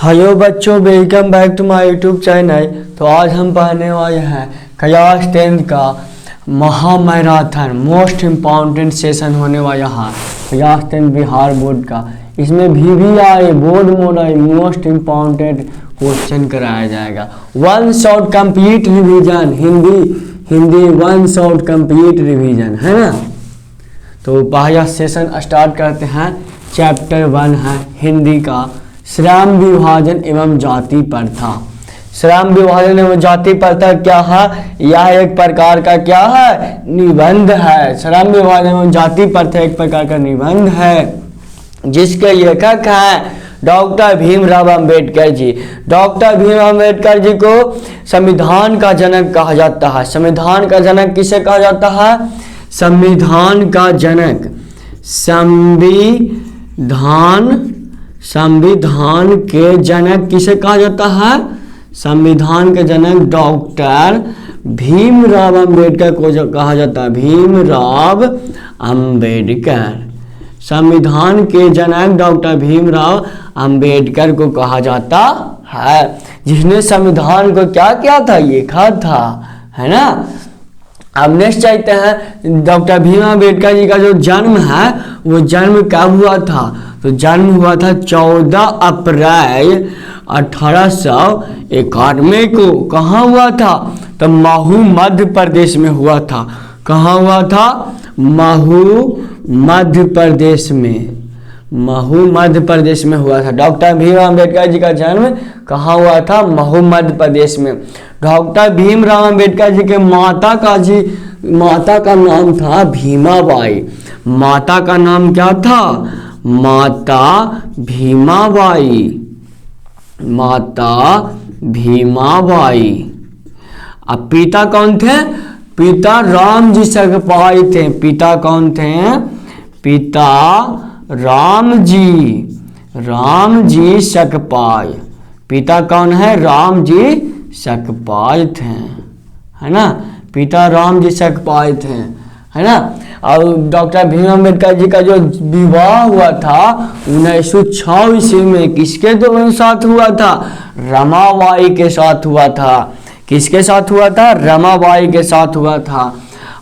Hello बच्चों, welcome back to my YouTube channel. तो आज हम पढ़ने वाले हैं क्लास 10 का महामैराथन मोस्ट इम्पॉर्टेंट सेशन होने वाला है क्लास 10 बिहार बोर्ड का। इसमें VVI board model most important question कराया जाएगा। One shot complete revision, Hindi one shot complete revision, है ना। तो पहला सेशन स्टार्ट करते हैं। चैप्टर 1 है हिंदी का, श्रम विभाजन एवं जाति प्रथा। श्रम विभाजन एवं जाति प्रथा क्या है? यह एक प्रकार का क्या है? निबंध है। श्रम विभाजन एवं जाति प्रथा एक प्रकार का निबंध है जिसके लेखक हैं डॉक्टर भीमराव अंबेडकर जी। डॉक्टर भीमराव अंबेडकर जी को संविधान का जनक कहा जाता है। संविधान का जनक किसे कहा जाता है? संविधान का जनक, संविधान के जनक किसे कहा जाता है? संविधान के जनक डॉक्टर भीमराव अंबेडकर को जो कहा जाता है, भीमराव अंबेडकर। संविधान के जनक डॉक्टर भीमराव अंबेडकर को कहा जाता है, जिसने संविधान को क्या किया था? लिखा था, है ना। अब नेक्स्ट चाहते हैं डॉक्टर भीमराव अंबेडकर जी का जो जन्म है वो जन्म कब हुआ था? तो जन्म हुआ था 14 अप्रैल 1891 को। कहाँ हुआ था? तो महू मध्य प्रदेश में हुआ था। कहाँ हुआ था? महू मध्य प्रदेश में। महू मध्य प्रदेश में हुआ था। डॉक्टर भीमराव अंबेडकर जी का जन्म कहाँ हुआ था? महू मध्य प्रदेश में। डॉक्टर भीमराव अंबेडकर जी के माता का नाम था भीमाबाई। माता का नाम क्या था? माता भीमाबाई। माता भीमाबाई। अब पिता कौन थे? पिता राम जी सकपाई थे। पिता कौन थे? पिता राम जी सकपाई। पिता कौन है? राम जी सकपाई थे, है ना। पिता राम जी सकपाई थे, है ना। और डॉक्टर भीमराव अंबेडकर जी का जो विवाह हुआ था 1906 ईस्वी में किसके साथ हुआ था? रमाबाई के साथ हुआ था। किसके साथ हुआ था? रमाबाई के साथ हुआ था।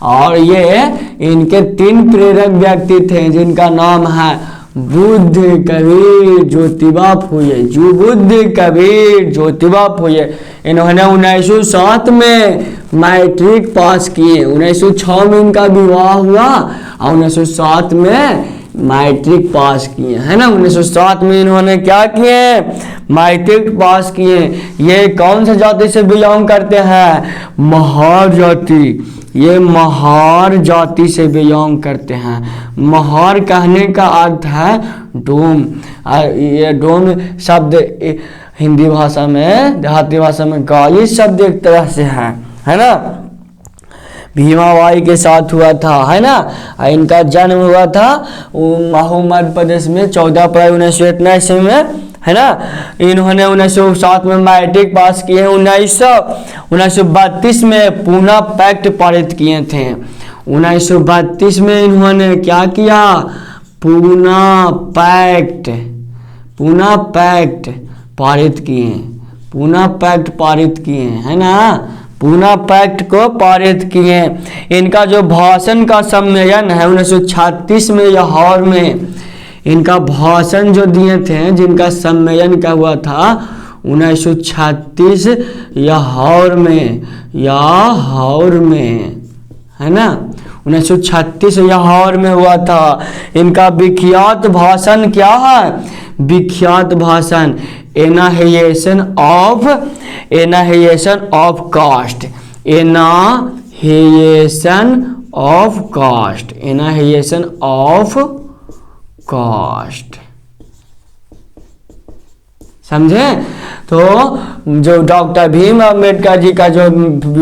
और ये इनके 3 प्रेरक व्यक्ति थे जिनका नाम है बुद्ध कबीर ज्योतिबा फुले। जो बुद्ध कबीर ज्योतिबा फुले, इन्होंने 1907 में मैट्रिक पास किए। 1906 में इनका विवाह हुआ और 1907 में मैट्रिक पास किए, है ना। 1907 में इन्होंने क्या किए? मैट्रिक पास किए। ये कौन सा जाति से बिलोंग करते हैं? महार जाति। ये महार जाति से बिलोंग करते हैं। महार कहने का अर्थ है डोम। ये डोम शब्द हिंदी भाषा में, देहाती भाषा में गाली शब्द एक तरह से है ना। भीमाबाई के साथ हुआ था, है ना। इनका जन्म हुआ था महू मध्य प्रदेश में 14 अप्रैल 1901 ईस्वी में, है ना। इन्होंने 1907 में मैट्रिक पास किए। 1932 में पूना पैक्ट पारित किए थे। 1932 में इन्होंने क्या किया? पूना पैक्ट पारित किए। पूना पैक्ट पारित किए, है ना। पूना पैक्ट को पारित किए। इनका जो भाषण का सम्मेलन है 1936 में लाहौर में, इनका भाषण जो दिए थे, जिनका सम्मेलन क्या हुआ था 1936 लाहौर में, है ना। 1936 लाहौर में हुआ था। इनका विख्यात भाषण क्या है? विख्यात भाषण annihilation of caste. Annihilation of caste, समझे। तो जो डॉक्टर भीमराव अंबेडकर जी का जो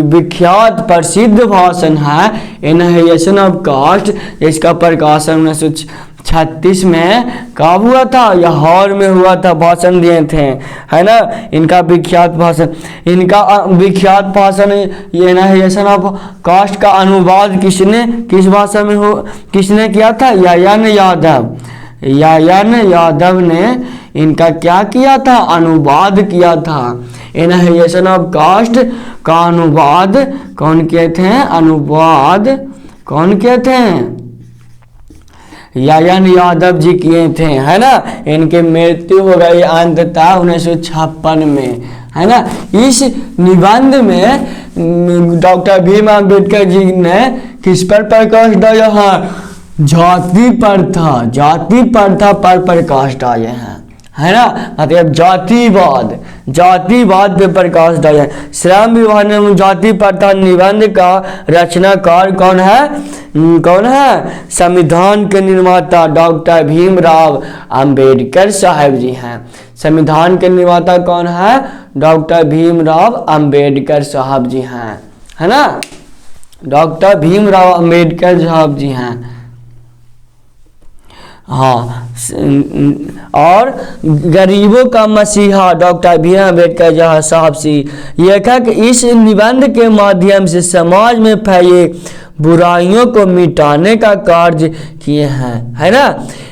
विख्यात प्रसिद्ध भाषण है एनाहिलेशन ऑफ कास्ट, इसका प्रकाशन 1936 में कब हुआ था? लाहौर में हुआ था। भाषण दिए थे, है ना। इनका विख्यात भाषण एनाहिलेशन ऑफ कास्ट का अनुवाद किस भाषा में किसने किया था? यायान यादव। यायन यादव ने इनका क्या किया था, अनुवाद किया था। एनाहिलेशन ऑफ कास्ट का अनुवाद कौन किए थे, अनुवाद कौन किए थे, यायन यादव जी किए थे, है ना। इनकी मृत्यु हो गई अंततः 1956 में, है ना। इस निबंध में डॉक्टर भीम अम्बेडकर जी ने किस पर प्रकाश डाला है, जाति प्रथा पर प्रकाश डाले हैं, है ना। मतलब जातिवाद पे प्रकाश डाले। श्रम विभाग ने जाति प्रथा निबंध का रचनाकार कौन है, संविधान के निर्माता डॉक्टर भीमराव अंबेडकर साहब जी हैं। संविधान के निर्माता कौन है, डॉक्टर भीमराव अंबेडकर साहब जी हैं, है ना। डॉक्टर भीमराव अंबेडकर साहब जी हैं, हाँ। और गरीबों का मसीहा डॉक्टर भीम अम्बेडकर साहब जी लेखक इस निबंध के माध्यम से समाज में फैले बुराइयों को मिटाने का कार्य किए हैं, है ना।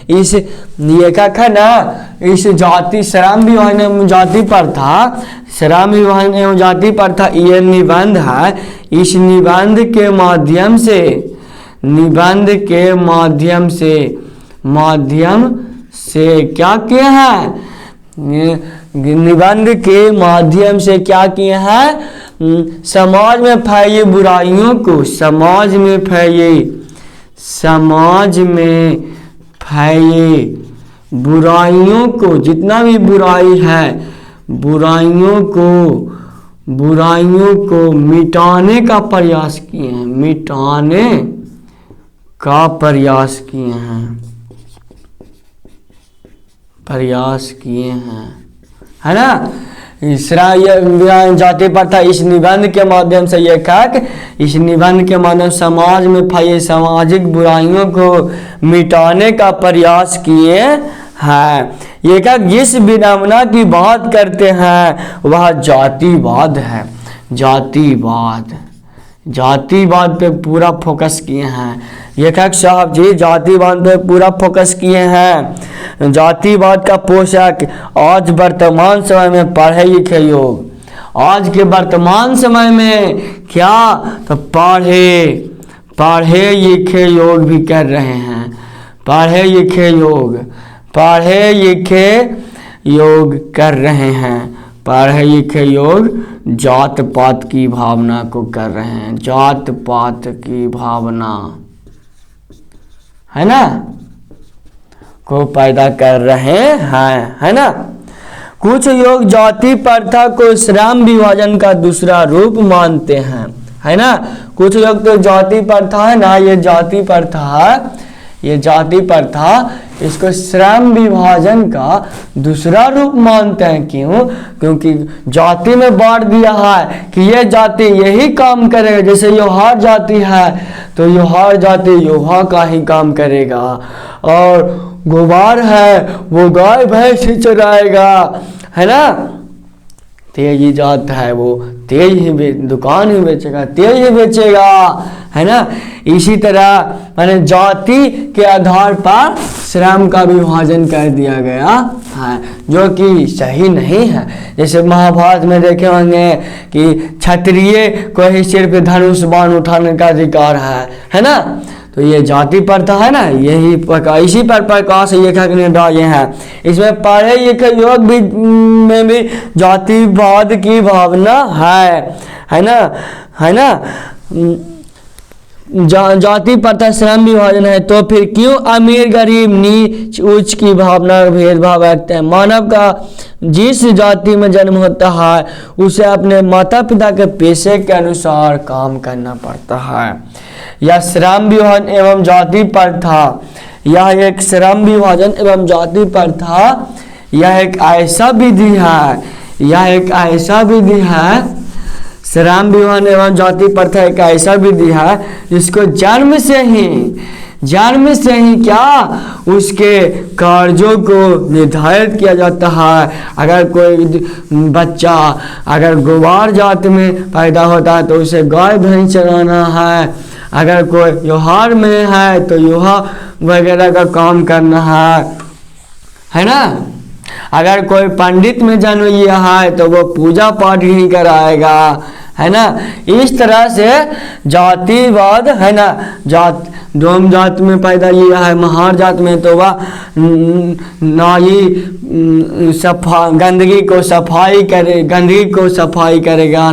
इस लेखक है ना, इस जाति श्रम विभाग एवं जाति प्रथा, श्रम विभाग एवं जाति प्रथा ये निबंध है। इस निबंध के माध्यम से क्या किए हैं, निबंध के माध्यम से क्या किए हैं, समाज में फैली बुराइयों को, समाज में फैली बुराइयों को, जितना भी बुराई है, बुराइयों को मिटाने का प्रयास किए हैं, है ना। जाति प्रथा इस निबंध के माध्यम से लेखक इस निबंध के माध्यम समाज में फैली सामाजिक बुराइयों को मिटाने का प्रयास किए हैं। लेखक जिस विडंबना की बात करते हैं वह जातिवाद है। जातिवाद पे पूरा फोकस किए हैं लेखक साहब जी, जातिवाद पे पूरा फोकस किए हैं। जातिवाद का पोषक आज वर्तमान समय में पढ़े लिखे लोग, आज के वर्तमान समय में क्या, तो पढ़े लिखे लोग भी कर रहे हैं। पढ़े लिखे लोग जात पात की भावना को कर रहे हैं, जात पात की भावना, है ना, को पैदा कर रहे हैं, है ना। कुछ लोग जाति प्रथा को श्रम विभाजन का दूसरा रूप मानते हैं, है ना। कुछ लोग तो जाति प्रथा है ना, ये जाति प्रथा इसको श्रम विभाजन का दूसरा रूप मानते हैं। क्यों? क्योंकि जाति में बांट दिया है कि ये जाति यही काम करेगा। जैसे लोहार जाति है तो लोहार जाति लोहा का ही काम करेगा, और गुबार है वो गाय भैंस ही चराएगा, है ना। तेजी जात है वो तेज ही दुकान ही बेचेगा, तेज ही बेचेगा, है ना। इसी तरह माने जाति के आधार पर श्रम का विभाजन कर दिया गया है, जो कि सही नहीं है। जैसे महाभारत में देखे होंगे कि क्षत्रिय को ही सिर्फ धनुष बाण उठाने का अधिकार है ना। तो ये जाति प्रथा है ना, यही इसी पर प्रकाश लेखक ने डाले हैं। इसमें पढ़े लिखे लोग भी में भी जातिवाद की भावना है ना। जाति प्रथा श्रम विभाजन है, तो फिर क्यों अमीर गरीब नीच ऊंच की भावना भेदभाव रखते हैं। मानव का जिस जाति में जन्म होता है उसे अपने माता पिता के पेशे के अनुसार काम करना पड़ता है। यह श्रम विभाजन एवं जाति प्रथा, यह एक श्रम विभाजन एवं जाति प्रथा, यह एक ऐसा विधि है, श्रम विभाजन एवं जाति प्रथा एक ऐसा विधि है जिसको जन्म से ही क्या उसके कार्यों को निर्धारित किया जाता है। अगर कोई बच्चा अगर गुबार जाति में पैदा होता है तो उसे गाय भैंस चराना है, अगर कोई त्योहार में है तो युवा वगैरह का काम करना है ना। अगर कोई पंडित में जन्म लिया है तो वो पूजा पाठ ही कराएगा, है ना। इस तरह से जातिवाद, है ना, जात डोम जात में पैदा लिया है, महार जात में तो वह नाई गंदगी को सफाई करेगा,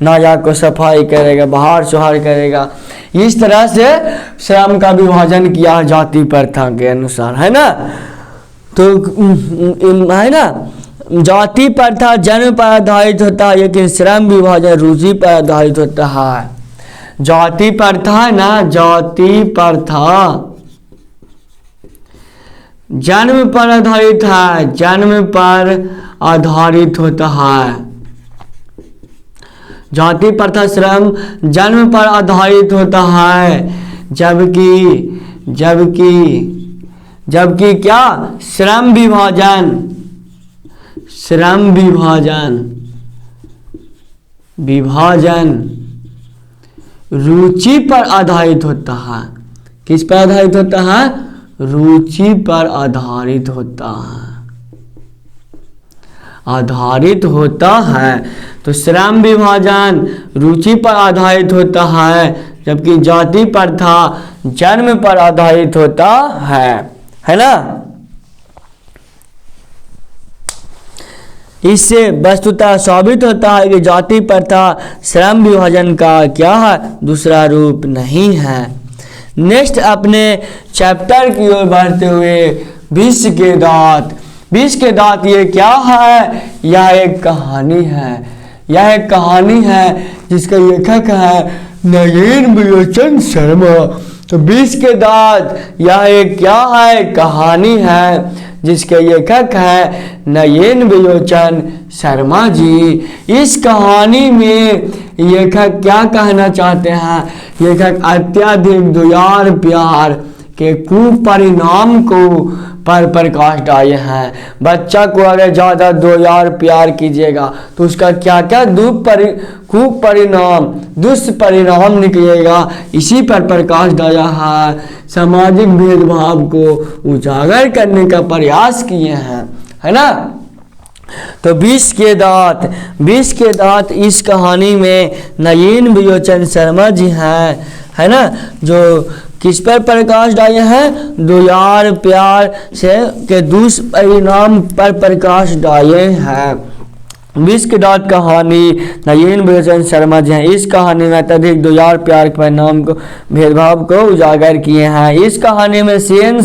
नाया को सफाई करेगा, बहार सुहार करेगा। इस तरह से श्रम का विभाजन किया जाति प्रथा के अनुसार, है ना। तो है ना, जाति प्रथा जन्म पर आधारित होता है, लेकिन श्रम विभाजन रुचि पर आधारित होता है। जाति प्रथा है ना, जाति प्रथा जन्म पर आधारित है, जन्म पर आधारित होता है। जाति प्रथा श्रम जन्म पर आधारित होता है, जबकि क्या श्रम विभाजन रुचि पर आधारित होता है। किस पर आधारित होता है? रुचि पर आधारित होता है। तो श्रम विभाजन रुचि पर आधारित होता है, जबकि जाति प्रथा जन्म पर आधारित होता है ना। इससे वस्तुतः साबित होता है कि जाति प्रथा श्रम विभाजन का क्या है, दूसरा रूप नहीं है। नेक्स्ट अपने चैप्टर की ओर बढ़ते हुए विष के दांत ये क्या है? यह एक कहानी है जिसका लेखक है नयन विलोचन शर्मा। तो विष के दांत यह एक क्या है? कहानी है जिसके लेखक है नयन विलोचन शर्मा जी। इस कहानी में लेखक क्या कहना चाहते हैं? लेखक अत्यधिक दुलार प्यार के कुपरिणाम को पर प्रकाश डाले हैं। बच्चा को अगर ज़्यादा दुलार प्यार कीजिएगा तो उसका क्या क्या दुष्परिणाम निकलेगा, इसी पर प्रकाश डाला है। सामाजिक भेदभाव को उजागर करने का प्रयास किए हैं, है ना। तो विष के दांत इस कहानी में नयन विलोचन शर्मा जी हैं, है ना, जो किस पर प्रकाश डाले हैं? दुलार प्यार से के दुष्परिणाम पर प्रकाश डाले हैं। विष के दांत कहानी नयन विलोचन शर्मा जी हैं। इस कहानी में अत्यधिक दुलार प्यार के परिणाम को भेदभाव को उजागर किए हैं। इस कहानी में सेन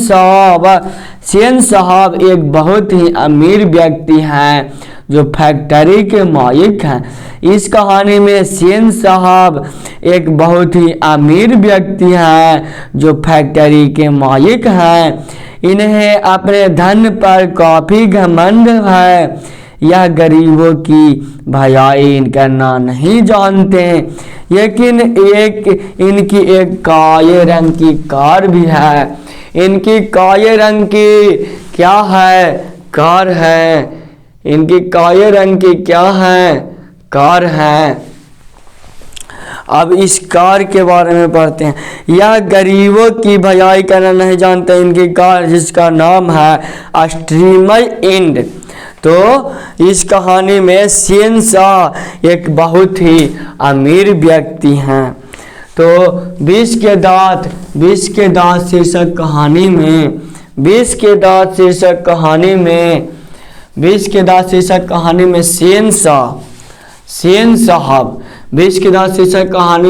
साहब एक बहुत ही अमीर व्यक्ति हैं जो फैक्ट्री के मालिक हैं। इस कहानी में सेन साहब एक बहुत ही अमीर व्यक्ति हैं जो फैक्ट्री के मालिक हैं। इन्हें अपने धन पर काफी घमंड है। यह गरीबों की भलाई करना नहीं जानते, लेकिन इनकी एक काले रंग की कार भी है। इनकी काले रंग की क्या है? कार है। इनकी काले रंग की क्या है? कार है। अब इस कार के बारे में पढ़ते हैं। यह गरीबों की भलाई करना नहीं जानते। इनकी कार जिसका नाम है स्ट्रीमर इंड। तो इस कहानी में सेन शाह एक बहुत ही अमीर व्यक्ति हैं। तो विष के दांत शीर्षक कहानी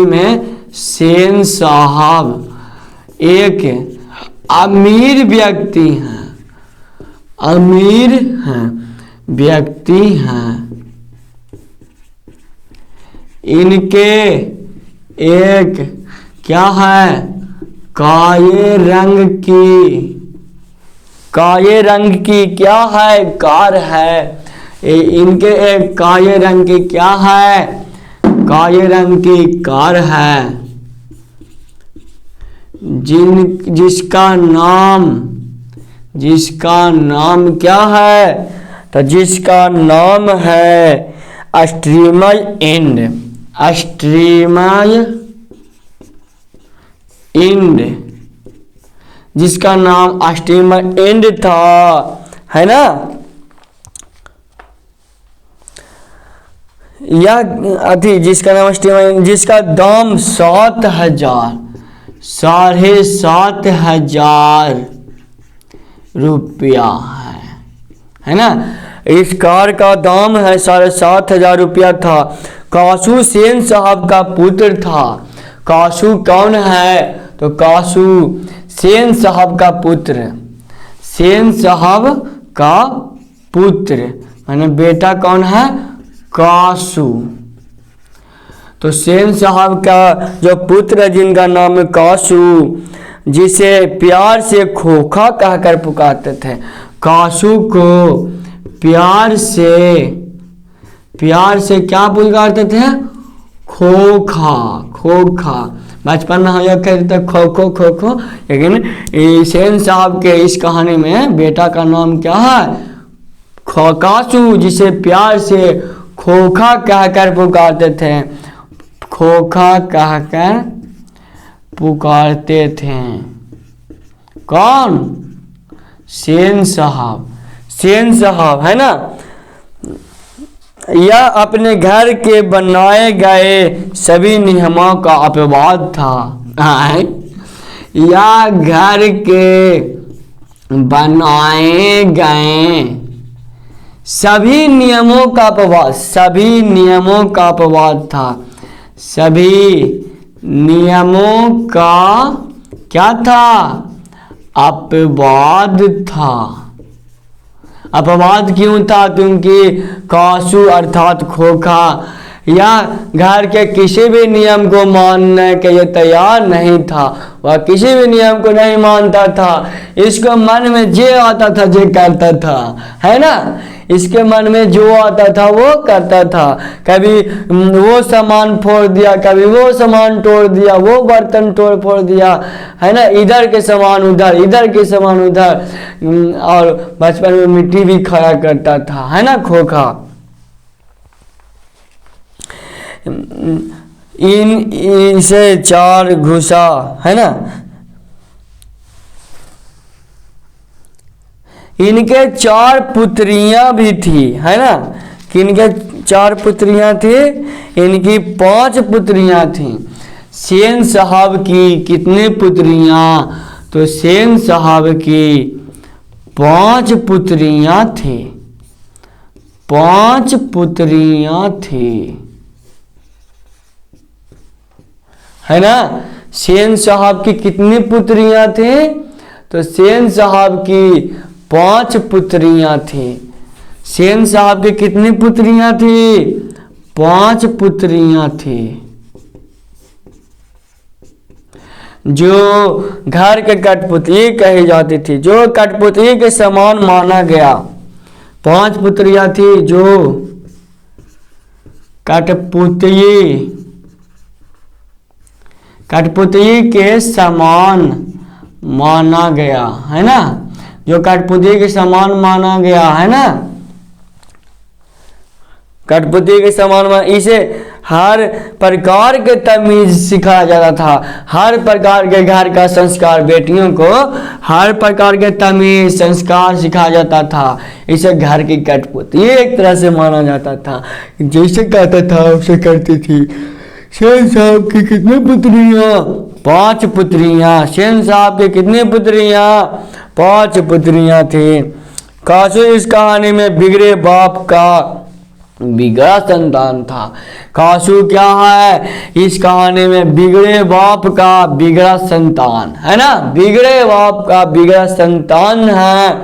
में सेन साहब एक अमीर व्यक्ति हैं। इनके एक क्या है? काले रंग की क्या है? कार है। इनके एक काले रंग की क्या है? काले रंग की कार है, जिसका नाम क्या है? तो जिसका नाम है स्ट्रीमर इंड। इंड, जिसका नाम स्टीमर इंड था, है ना। यह अथी जिसका नाम स्टीमर, जिसका दाम 7,000, 7,500 रुपया है ना। इस कार का दाम है 7,500 रुपया था। कासू सेन साहब का पुत्र था। कासू कौन है? तो कासू सेन साहब का पुत्र, सेन साहब का पुत्र माने बेटा कौन है? कासू। तो सेन साहब का जो पुत्र है जिनका नाम है कासू, जिसे प्यार से खोखा कहकर पुकारते थे। कासू को प्यार से क्या पुकारते थे? खोखा, खोखा। बचपन में हम लोग कहते थे खो खो खो खो, लेकिन सेन साहब के इस कहानी में बेटा का नाम क्या है? कासू, जिसे प्यार से खोखा कहकर पुकारते थे, खोखा कहकर पुकारते थे। कौन? सेन साहब, सेन साहब, है ना। यह अपने घर के बनाए गए सभी नियमों का अपवाद था। यह घर के बनाए गए सभी नियमों का अपवाद, सभी नियमों का अपवाद था। सभी नियमों का क्या था? अपवाद था। अपवाद क्यों था? क्योंकि कासू अर्थात खोखा या घर के किसी भी नियम को मानने के लिए तैयार नहीं था। वह किसी भी नियम को नहीं मानता था। इसको मन में जो आता था जो करता था, है ना। इसके मन में जो आता था वो करता था। कभी वो सामान फोड़ दिया, कभी वो सामान तोड़ दिया, वो बर्तन तोड़ फोड़ दिया, है ना। इधर के सामान उधर, इधर के सामान उधर, और बचपन में मिट्टी भी खाया करता था, है ना, खोखा। इसे 4 घुसा, है ना। इनके 4 पुत्रियां भी थी, है ना। कि इनके 4 पुत्रियां थी, इनकी 5 पुत्रियां थी। सेन साहब की कितनी पुत्रियां? तो सेन साहब की 5 पुत्रियां थी, 5 पुत्रियां थी, है ना। सेन साहब की कितनी पुत्रियां थी? तो सेन साहब की 5 पुत्रियां थी। सेन साहब की कितनी पुत्रियां थी? 5 पुत्रियां थी। जो घर के कठपुतली कही जाती थी, जो कठपुतली के समान माना गया। 5 पुत्रियां थी जो कठपुतली के समान माना गया, है ना। जो कठपुतली के समान माना गया, है ना। कठपुतली के समान इसे हर प्रकार के तमीज सिखाया जाता था। हर प्रकार के घर का संस्कार, बेटियों को हर प्रकार के तमीज संस्कार सिखाया जाता था। इसे घर की कठपुतली एक तरह से माना जाता था। जैसे कहता था उसे करती थी। सेन साहब की कितनी पुत्रियां? 5 पुत्रियां। सेन साहब की कितनी पुत्रियां? 5 पुत्रियां थी। कासू इस कहानी में बिगड़े बाप का बिगड़ा संतान था। कासू क्या है? इस कहानी में बिगड़े बाप का बिगड़ा संतान, है ना। बिगड़े बाप का बिगड़ा संतान है।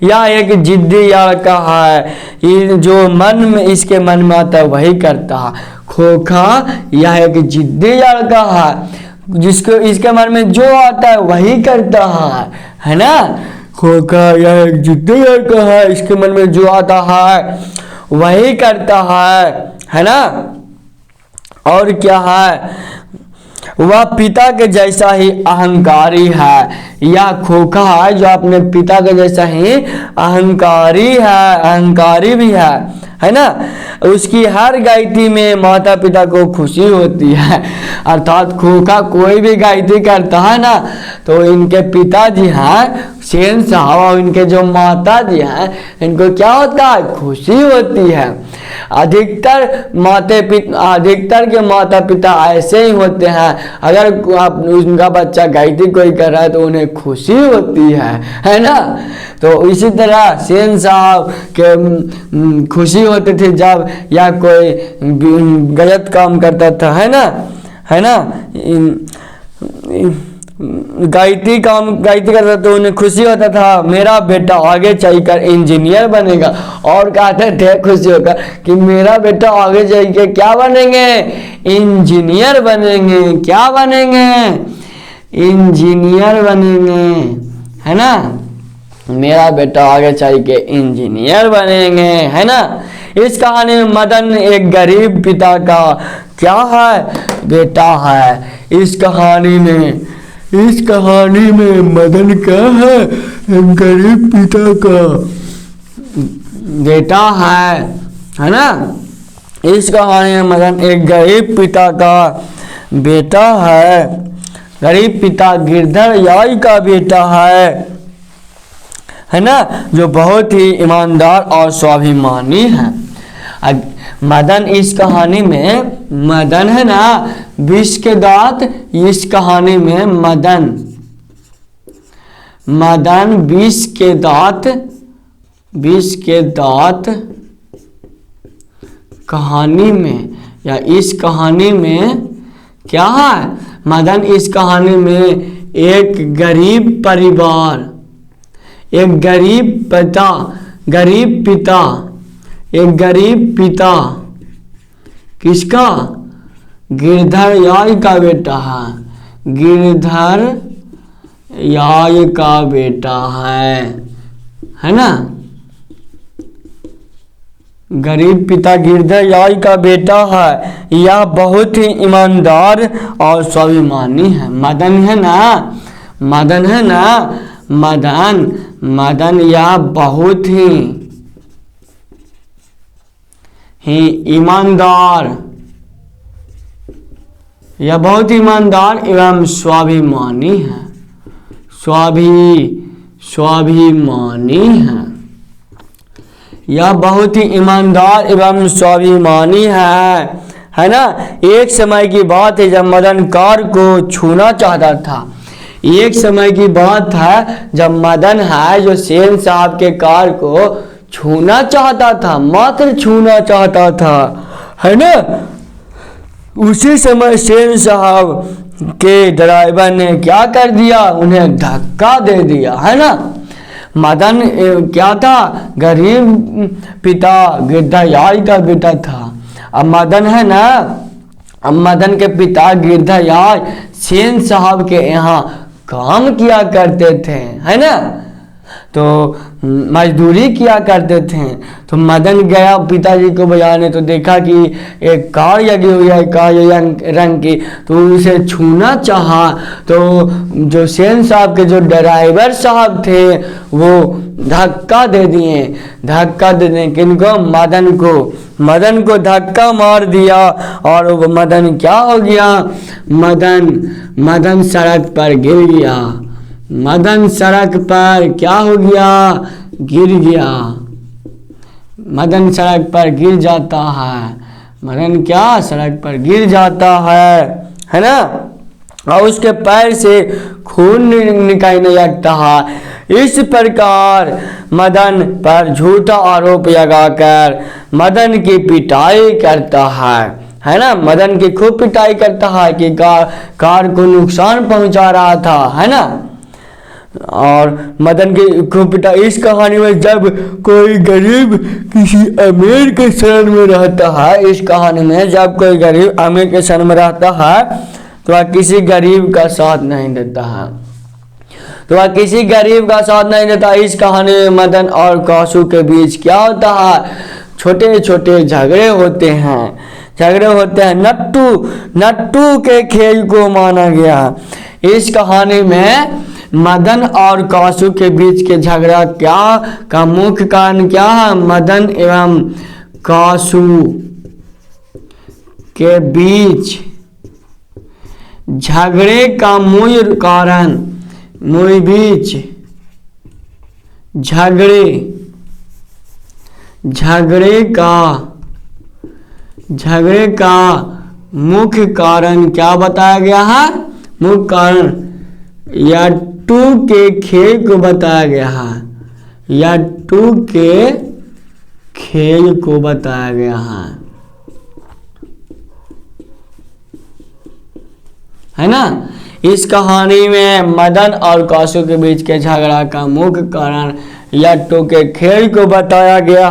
या एक जिद्दी लड़का है, जो मन में इसके मन में आता है वही करता है। खोखा यह एक जिद्दी लड़का है, जिसको इसके मन में जो आता है वही करता है ना। खोखा यह एक जिद्दी लड़का है, इसके मन में जो आता है वही करता है ना। और क्या है? वह पिता के जैसा ही अहंकारी है। या खोखा है जो अपने पिता के जैसा ही अहंकारी है, अहंकारी भी है है ना। उसकी हर गायत्री में माता पिता को खुशी होती है। अर्थात खोखा कोई भी गायत्री करता है ना तो इनके पिताजी हैं सेन साहब और इनके जो माता जी हैं इनको क्या होता है, खुशी होती है। अधिकतर के माता पिता ऐसे ही होते हैं, अगर उनका बच्चा गायत्री कोई कर रहा है तो उन्हें खुशी होती है ना। तो इसी तरह सेन साहब के खुशी होते थे जब या कोई गलत काम करता था, है ना। गायत्री करता तो उन्हें खुशी होता था मेरा बेटा आगे चलकर इंजीनियर बनेगा, और कहते थे खुशी होकर कि मेरा बेटा आगे चलकर क्या बनेंगे, इंजीनियर बनेंगे। क्या बनेंगे, इंजीनियर बनेंगे, है ना। मेरा बेटा आगे चल के इंजीनियर बनेंगे, है ना। इस कहानी में मदन एक गरीब पिता का क्या है, बेटा है। इस कहानी में मदन क्या है, एक गरीब पिता का बेटा है ना। इस कहानी में मदन एक गरीब पिता का बेटा है। गरीब पिता गिरधर याई का बेटा है ना, जो बहुत ही ईमानदार और स्वाभिमानी है। मदन इस कहानी में मदन है ना, विष के दांत। इस कहानी में मदन विष के दांत कहानी में या इस कहानी में क्या है, मदन इस कहानी में एक गरीब परिवार, एक गरीब पिता किसका, गिरधर याई का बेटा है। गिरधर याई का बेटा है ना। गरीब पिता गिरधर याई का बेटा है। यह बहुत ही ईमानदार और स्वाभिमानी है। मदन यह बहुत ही ईमानदार एवं स्वाभिमानी है। स्वाभिमानी है। यह बहुत ही ईमानदार एवं स्वाभिमानी है ना। एक समय की बात है जब मदन कार को छूना चाहता था। एक समय की बात है जब मदन है जो सेन साहब के कार को छूना चाहता था, मात्र छूना चाहता था, है ना। उसी समय सेन साहब के ड्राइवर ने क्या कर दिया, उन्हें धक्का दे दिया, है ना। मदन क्या था, गरीब पिता गिरधर याई का बेटा था। अब मदन है ना, अब मदन के पिता गिरधर याई सेन साहब के यहाँ काम किया करते थे, है ना। तो मजदूरी किया करते थे। तो मदन गया पिताजी को बजाने, तो देखा कि एक कार लगी हुई है काले रंग की, तो उसे छूना चाहा। तो जो सेन साहब के जो ड्राइवर साहब थे वो धक्का दे दिए। धक्का देने किनको, मदन को धक्का मार दिया। और वो मदन क्या हो गया, मदन सड़क पर गिर गया। मदन सड़क पर क्या हो गया, गिर गया। मदन सड़क पर गिर जाता है। मदन क्या सड़क पर गिर जाता है ना। और उसके पैर से खून निकलने लगता है। इस प्रकार मदन पर झूठा आरोप लगाकर मदन की पिटाई करता है ना। मदन की खूब पिटाई करता है कि कार को नुकसान पहुंचा रहा था, है ना। और मदन की खूब पिटाई। इस कहानी में जब कोई गरीब किसी अमीर के शरण में रहता है, इस कहानी में जब कोई गरीब अमीर के शरण में रहता है तो वह किसी गरीब का साथ नहीं देता। इस कहानी में मदन और कासू के बीच क्या होता है, छोटे छोटे झगड़े होते हैं। नट्टू के खेल को माना गया। इस कहानी में मदन और कासू के बीच के झगड़ा का मुख्य कारण क्या है, मदन एवं कासू के बीच झगड़े का मूल कारण, मूल बीच झगड़े का मुख्य कारण क्या बताया गया है? मुख्य कारण यट्टू के खेल को बताया गया है, यट्टू के खेल को बताया गया है ना। इस कहानी में मदन और कासू के बीच के झगड़ा का मुख्य कारण यट्टू के खेल को बताया गया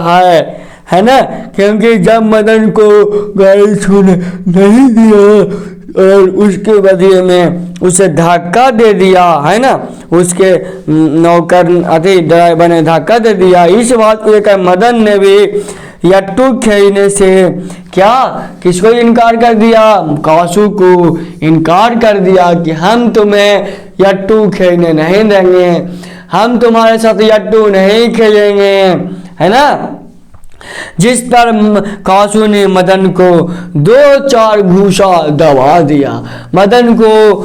है ना। क्योंकि जब मदन को गाड़ी छूने नहीं दिया और उसके बदले में उसे धक्का दे दिया है ना, उसके नौकर अति ड्राइवर ने धक्का दे दिया, इस बात को लेकर मदन ने भी यट्टू खेलने से क्या किसको इनकार कर दिया? कासू को इनकार कर दिया कि हम तुम्हें यट्टू खेलने नहीं देंगे, हम तुम्हारे साथ यट्टू नहीं खेलेंगे, है ना। जिस पर कासू ने मदन को 2-4 घूसा दबा दिया। मदन को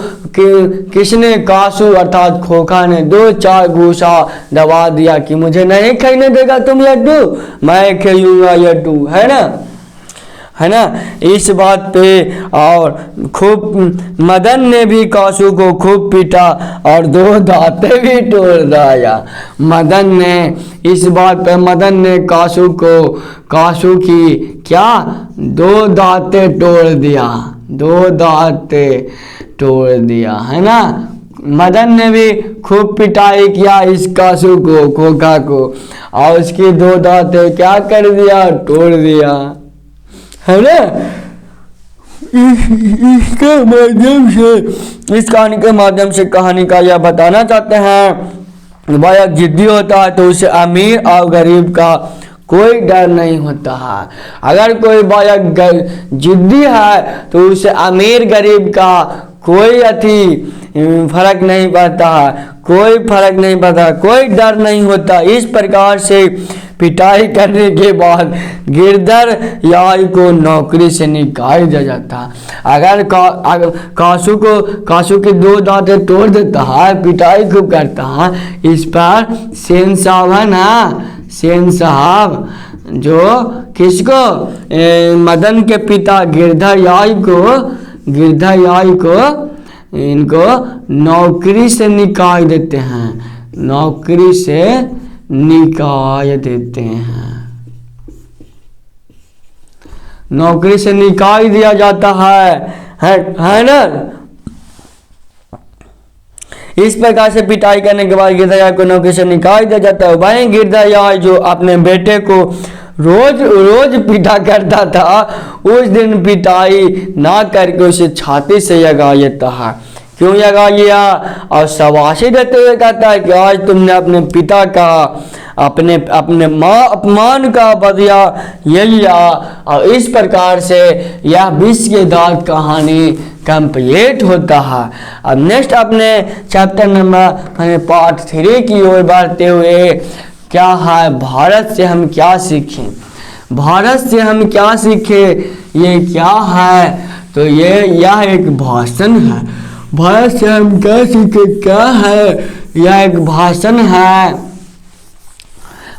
किसने? कासू अर्थात खोखा ने 2-4 घूसा दबा दिया कि मुझे नहीं खेलने देगा तुम यट्टू, मैं खेलूंगा यट्टू, है ना। इस बात पे और खूब मदन ने भी कासू को खूब पीटा और 2 दांतें भी तोड़ दिया। मदन ने इस बात पे मदन ने कासू की क्या 2 दांतें तोड़ दिया, 2 दांतें तोड़ दिया, है ना। मदन ने भी खूब पिटाई किया इस कासू को, खोखा को, और उसकी 2 दांतें क्या कर दिया? तोड़ दिया, है ना। इसके माध्यम से, इस कहानी के माध्यम से कहानी का यह बताना चाहते हैं, बालक जिद्दी होता है तो उसे अमीर और गरीब का कोई डर नहीं होता है। अगर कोई बालक जिद्दी है तो उसे अमीर गरीब का कोई फर्क नहीं पड़ता है, कोई फर्क नहीं पड़ता, कोई डर नहीं होता। इस प्रकार से पिटाई करने के बाद गिरधर याई को नौकरी से निकाल दिया जाता। अगर कासू की 2 दांतें तोड़ देता है, पिटाई खूब करता है, इस पर सेन साहब है ना, सेन साहब जो किसको? मदन के पिता गिरधर याई को इनको नौकरी से निकाल देते हैं, नौकरी से निकाल देते हैं, नौकरी से निकाल दिया जाता है ना। इस प्रकार से पिटाई करने के बाद गिरधर को नौकरी से निकाल दिया जाता है। वहीं गिरधर जो अपने बेटे को रोज पीटा करता था, उस दिन पिटाई ना करके उसे छाती से लगा लेता है। क्यों लगा लिया? और शाबाशी देते हुए कहता है कि आज तुमने अपने पिता का, अपने माँ अपमान का बदला ले लिया। और इस प्रकार से यह विश्वदार कहानी कंप्लीट होता है। अब नेक्स्ट अपने चैप्टर नंबर पार्ट 3 की ओर बढ़ते हुए क्या है, भारत से हम क्या सीखें, भारत से हम क्या सीखें, ये क्या है? तो यह एक भाषण है। भारत से हम क्या सीखें क्या है? यह एक भाषण है।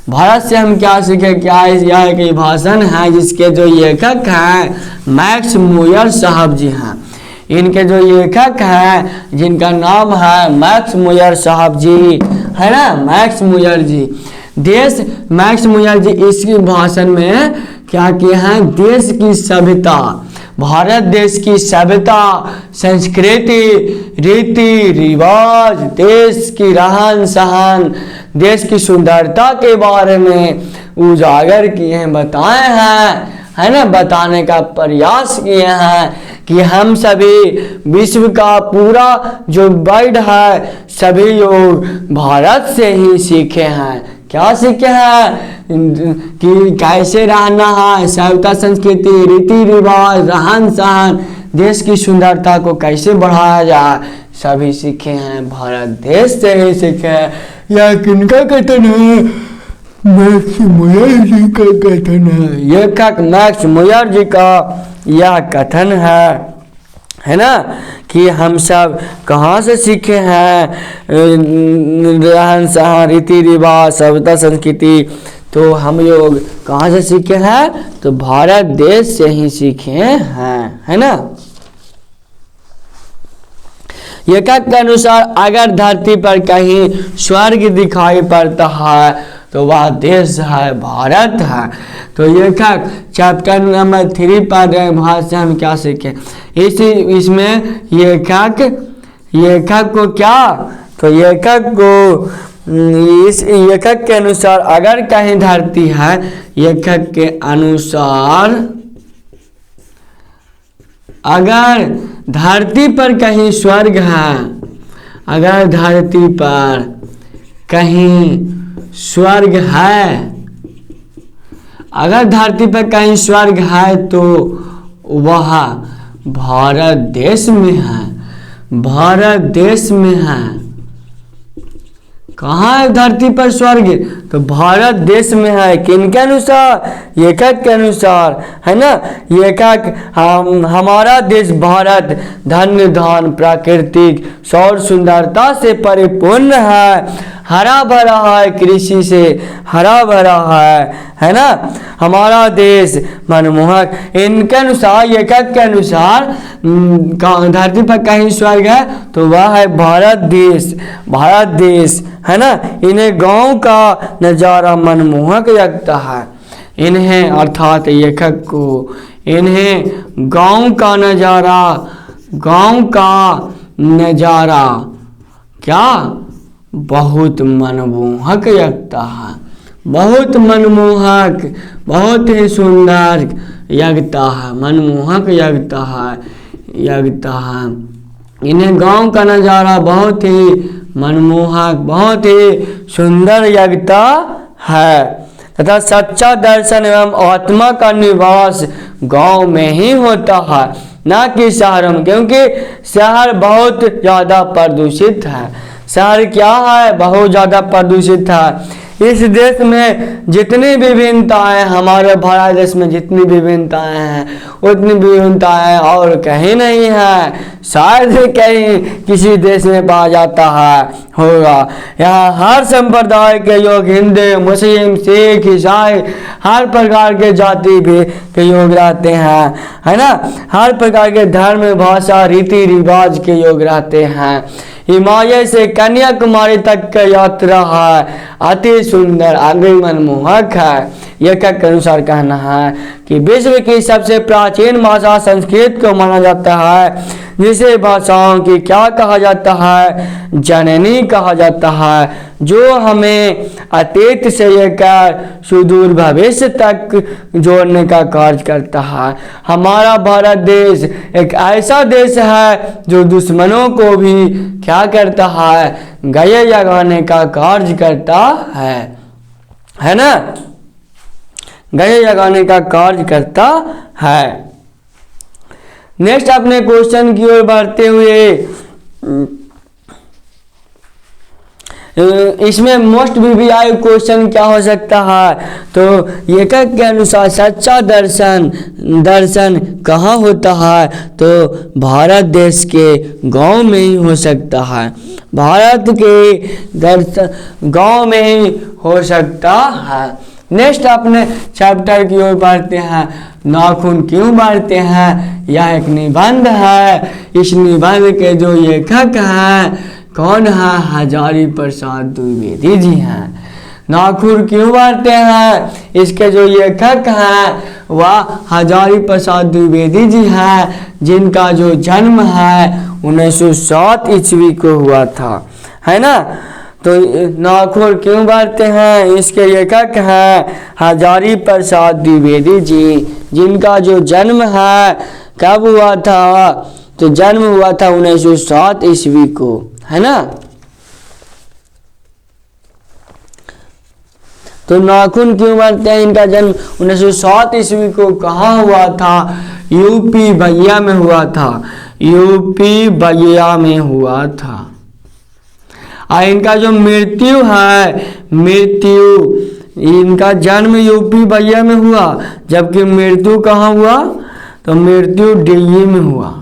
भारत से हम क्या सीखें क्या है? यह एक भाषण है जिसके जो लेखक हैं मैक्स मुयर साहब जी हैं। इनके जो लेखक हैं जिनका नाम है मैक्स मुयर साहब जी, है ना, मैक्स मुयर जी। मैक्स मुयर जी इसी भाषण में क्या किए हैं? देश की सभ्यता, भारत देश की सभ्यता, संस्कृति, रीति रिवाज, देश की रहन सहन, देश की सुंदरता के बारे में उजागर किए हैं, बताए हैं, है ना, बताने का प्रयास किए हैं कि हम सभी विश्व का पूरा जो वर्ल्ड है सभी लोग भारत से ही सीखे हैं। क्या सीखे हैं? कि कैसे रहना है, सभ्यता, संस्कृति, रीति रिवाज, रहन सहन, देश की सुंदरता को कैसे बढ़ाया जाए, सभी सीखे हैं, भारत देश से ही सीखे हैं। यह किनका कथन है? मैक्स मुयर जी का कथन है, लेखक मैक्स मुयर जी का यह कथन है ना, कि हम सब कहाँ से सीखे हैं रहन सहन, रीति रिवाज, सभ्यता, संस्कृति। तो हम लोग कहाँ से सीखे हैं? तो भारत देश से ही सीखे हैं, है ना। लेखक के अनुसार अगर धरती पर कहीं स्वर्ग दिखाई पड़ता है तो वह देश है भारत है। तो लेखक चैप्टर नंबर 3 पढ़ रहे हैं, वहाँ से हम क्या सीखे? इसमें लेखक को क्या, तो लेखक को इस लेखक के अनुसार अगर कहीं धरती है, लेखक के अनुसार अगर धरती पर कहीं स्वर्ग है, अगर धरती पर कहीं स्वर्ग है, अगर धरती पर कहीं स्वर्ग है तो वह भारत देश में है, भारत देश में है। कहाँ है धरती पर स्वर्ग? तो भारत देश में है। किनके अनुसार? लेखक के अनुसार, है ना। लेखक हमारा देश भारत धन्य धान प्राकृतिक सौर सुंदरता से परिपूर्ण है, हरा भरा है, कृषि से हरा भरा है ना। हमारा देश मनमोहक। इनके अनुसार, लेखक के अनुसार धरती पर कहीं स्वर्ग है तो वह है भारत देश, भारत देश, है ना। इन्हें गांव का नज़ारा मनमोहक लगता है। इन्हें अर्थात लेखक को इन्हें गांव का नज़ारा, गांव का नज़ारा क्या बहुत मनमोहक लगता है, बहुत मनमोहक, बहुत ही सुंदर लगता है, मनमोहक लगता है। इन्हें गांव का नज़ारा बहुत ही मनमोहक, बहुत ही सुंदर लगता है तथा सच्चा दर्शन एवं आत्मा का निवास गांव में ही होता है, ना कि शहरों में, क्योंकि शहर बहुत ज़्यादा प्रदूषित है। शहर क्या है? बहुत ज़्यादा प्रदूषित है। इस देश में जितनी विभिन्नताएं, हमारे भारत देश में जितनी विभिन्नताएं हैं उतनी विभिन्नताएं और कहीं नहीं है, शायद कहीं किसी देश में पाया जाता है होगा। यहाँ हर संप्रदाय के लोग, हिंदू, मुस्लिम, सिख, ईसाई, हर प्रकार के जाति भी के लोग रहते हैं, है ना। हर प्रकार के धर्म, भाषा, रीति रिवाज के लोग रहते हैं। हिमालय से कन्याकुमारी तक का यात्रा है, अति सुंदर, अति मनमोहक है। लेखक के अनुसार कहना है कि विश्व की सबसे प्राचीन भाषा संस्कृत को माना जाता है, जिसे भाषाओं की क्या कहा जाता है? जननी कहा जाता है, जो हमें अतीत से लेकर सुदूर भविष्य तक जोड़ने का कार्य करता है। हमारा भारत देश एक ऐसा देश है जो दुश्मनों को भी क्या करता है? गले लगाने का कार्य करता है ना, गले लगाने का कार्य करता है। नेक्स्ट अपने क्वेश्चन की ओर बढ़ते हुए, इसमें मोस्ट वीवीआई क्वेश्चन क्या हो सकता है? तो लेखक के अनुसार सच्चा दर्शन कहाँ होता है? तो भारत देश के गांव में ही हो सकता है, भारत के दर्शन गांव में ही हो सकता है। नेक्स्ट अपने चैप्टर की ओर बढ़ते हैं, नाखून क्यों बढ़ते हैं? यह एक निबंध है। इस निबंध के जो लेखक हैं कौन है? हजारी प्रसाद द्विवेदी जी हैं। नाखून क्यों बढ़ते हैं? इसके जो लेखक हैं वह हजारी प्रसाद द्विवेदी जी हैं, जिनका जो जन्म है 1907 ईस्वी को हुआ था, है ना। तो नाखून क्यों बढ़ते हैं? इसके लेखक हैं हजारी प्रसाद द्विवेदी जी, जिनका जो जन्म है कब हुआ था? तो जन्म हुआ था 1907 ईस्वी को, है ना। तो नाखून क्यों बढ़ते हैं? इनका जन्म 1907 ईस्वी को कहाँ हुआ था? यूपी बलिया में हुआ था, यूपी बलिया में हुआ था। और इनका जो मृत्यु है, मृत्यु इनका जन्म यूपी बलिया में हुआ, जबकि मृत्यु कहाँ हुआ? तो मृत्यु दिल्ली में हुआ।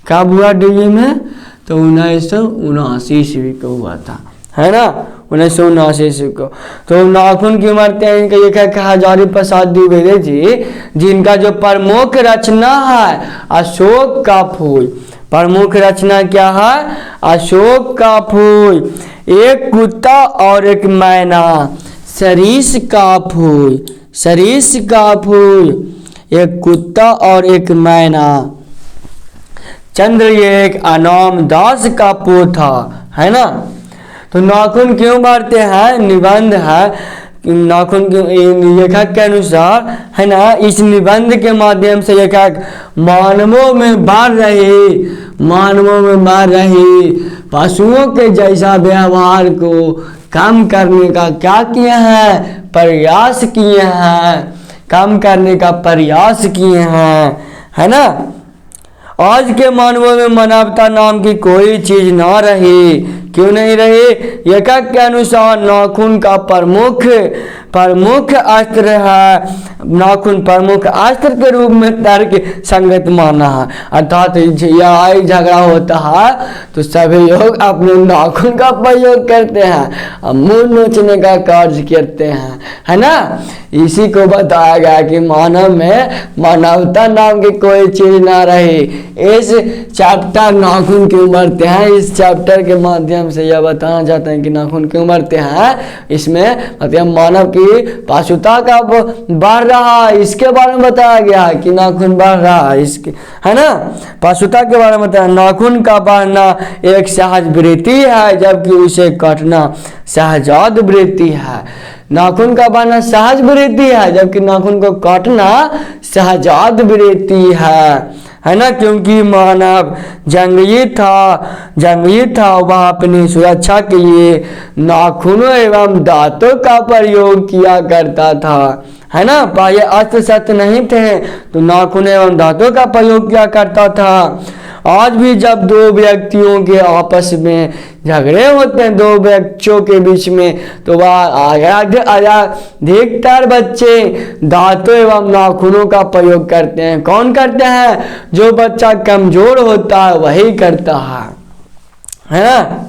कब हुआ दिल्ली में? तो 1979 ईस्वी को हुआ था, है ना, 1979 ईस्वी को। तो नाखून की इमारतें इनका ये कहा हजारी प्रसाद द्विवेदी जी, जिनका जो प्रमुख रचना है अशोक का फूल। प्रमुख रचना क्या है? अशोक का फूल। एक कुत्ता और एक मैना, सरीस का फूल, सरीस का फूल, एक कुत्ता और एक मैना। चंद्र ये एक अनाम दास का पोथा, है ना। तो नाखून क्यों बांटते हैं? निबंध है नाखून लेखक के अनुसार, है ना। इस निबंध के माध्यम से लेखक मानवों में बढ़ रही पशुओं के जैसा व्यवहार को कम करने का क्या किए हैं? प्रयास किए हैं, कम करने का प्रयास किए हैं, है ना। आज के मानवों में मानवता नाम की कोई चीज ना रही। क्यों नहीं रही? लेखक के अनुसार नाखून का प्रमुख अस्त्र है, नाखून प्रमुख अस्त्र के रूप में तर्क संगत माना है। अर्थात यह झगड़ा होता है तो सभी लोग अपने नाखून का प्रयोग करते हैं और मुंह नोचने का कार्य करते हैं, है ना। इसी को बताया गया कि मानव में मानवता नाम की कोई चीज ना रही। इस चैप्टर नाखून क्यों बढ़ते हैं, इस चैप्टर के माध्यम से यह बताना चाहते हैं कि नाखून क्यों बढ़ते हैं। इसमें मतलब मानव की पशुता का बढ़ रहा है, इसके बारे में बताया गया है कि नाखून बढ़ रहा है, इसके, है ना। पशुता के बारे में बताया, नाखून का बढ़ना एक सहज वृत्ति है, जबकि उसे काटना सहजाद वृत्ति है। नाखून का बढ़ना सहज वृत्ति है, जबकि नाखून को काटना सहजाद वृत्ति है ना। क्योंकि मानव जंगली था, वह अपनी सुरक्षा के लिए नाखूनों एवं दांतों का प्रयोग किया करता था, है ना। पहले अस्त्र शस्त्र नहीं थे तो नाखून एवं दांतों का प्रयोग किया करता था। आज भी जब दो व्यक्तियों के आपस में झगड़े होते हैं, दो बच्चों के बीच में, तो वह अधिकतर बच्चे दांतों एवं नाखूनों का प्रयोग करते हैं। कौन करते हैं? जो बच्चा कमजोर होता है वही करता है ना।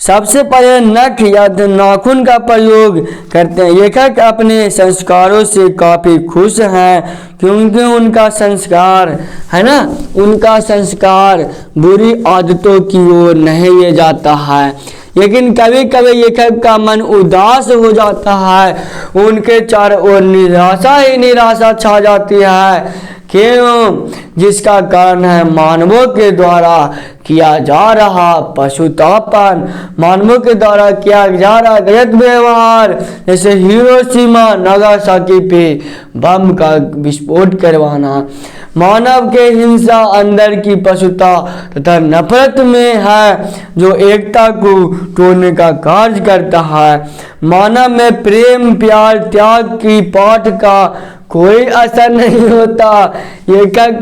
सबसे पहले नख या नाखून का प्रयोग करते हैं। लेखक अपने संस्कारों से काफ़ी खुश हैं, क्योंकि उनका संस्कार, है ना, उनका संस्कार बुरी आदतों की ओर नहीं ले जाता है। लेकिन कभी कभी लेखक का मन उदास हो जाता है, उनके चारों ओर निराशा ही निराशा छा जाती है। क्यों? जिसका कारण है मानवों के द्वारा किया जा रहा पशुतापन, मानवों के द्वारा किया जा रहा गलत व्यवहार, जैसे हिरोशिमा नागासाकी पे बम का विस्फोट करवाना। मानव के हिंसा अंदर की पशुता तथा नफरत में है, जो एकता को तोड़ने का कार्य करता है। मानव में प्रेम, प्यार, त्याग की पाठ का कोई असर नहीं होता। लेखक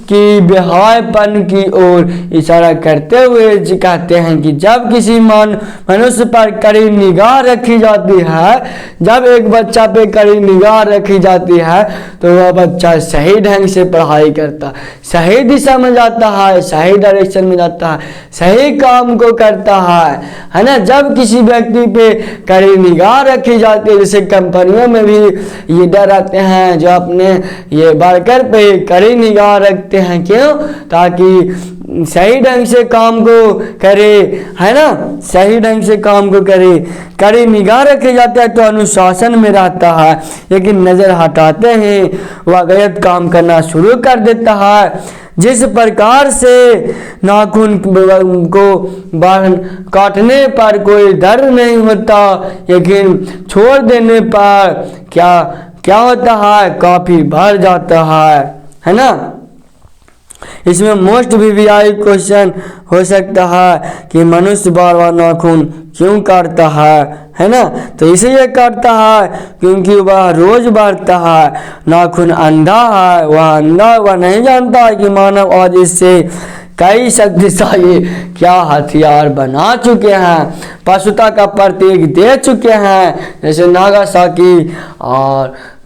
की बेहायपन की ओर इशारा करते हुए कहते हैं कि जब किसी मनुष्य पर कड़ी निगाह रखी जाती है, जब एक बच्चा पे कड़ी निगाह रखी जाती है, तो वह बच्चा सही ढंग से पढ़ाई करता, सही दिशा में जाता है, सही डायरेक्शन में जाता है, सही काम को करता है ना। जब किसी व्यक्ति पे कड़ी निगाह रखी जाती है, जैसे कंपनियों में भी लीडर रहते हैं जो अपने ये वर्कर पे कड़ी निगाह रखते हैं। क्यों? ताकि सही ढंग से काम को करे, है ना, सही ढंग से काम को करे। कड़ी निगाह रखे जाता है तो अनुशासन में रहता है, लेकिन नजर हटाते ही वह गलत काम करना शुरू कर देता है। जिस प्रकार से नाखून को काटने पर कोई दर्द नहीं होता, लेकिन छोड़ देने पर क्या होता है? काफी बढ़ जाता है ना। इसमें मोस्ट वीवीआई क्वेश्चन हो सकता है कि मनुष्य बार बार नाखून क्यों काटता है ना। तो इसलिए काटता है क्योंकि वह रोज बढ़ता है। नाखून अंधा है, वह नहीं जानता है कि मानव आज इससे कई शक्तिशाली क्या हथियार बना चुके हैं, पशुता का प्रतीक दे चुके हैं, जैसे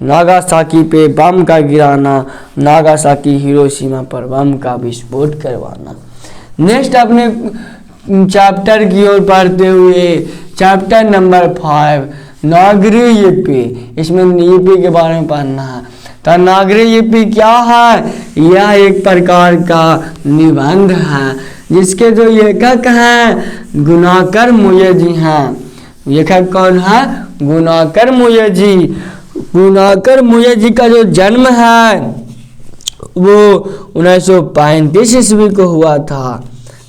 नागासाकी पे बम का गिराना, नागासाकी हिरोशिमा पर बम का विस्फोट करवाना। नेक्स्ट अपने चैप्टर की ओर पढ़ते हुए चैप्टर नंबर 5 नागरी लिपि, इसमें लिपि के बारे में पढ़ना है। तो नागरी लिपि क्या है? यह एक प्रकार का निबंध है जिसके जो लेखक हैं गुणाकर मुएजी हैं। लेखक कौन है? गुणाकर मुएजी। गुणाकर मुएजी का जो जन्म है वो 1935 ईस्वी को हुआ था,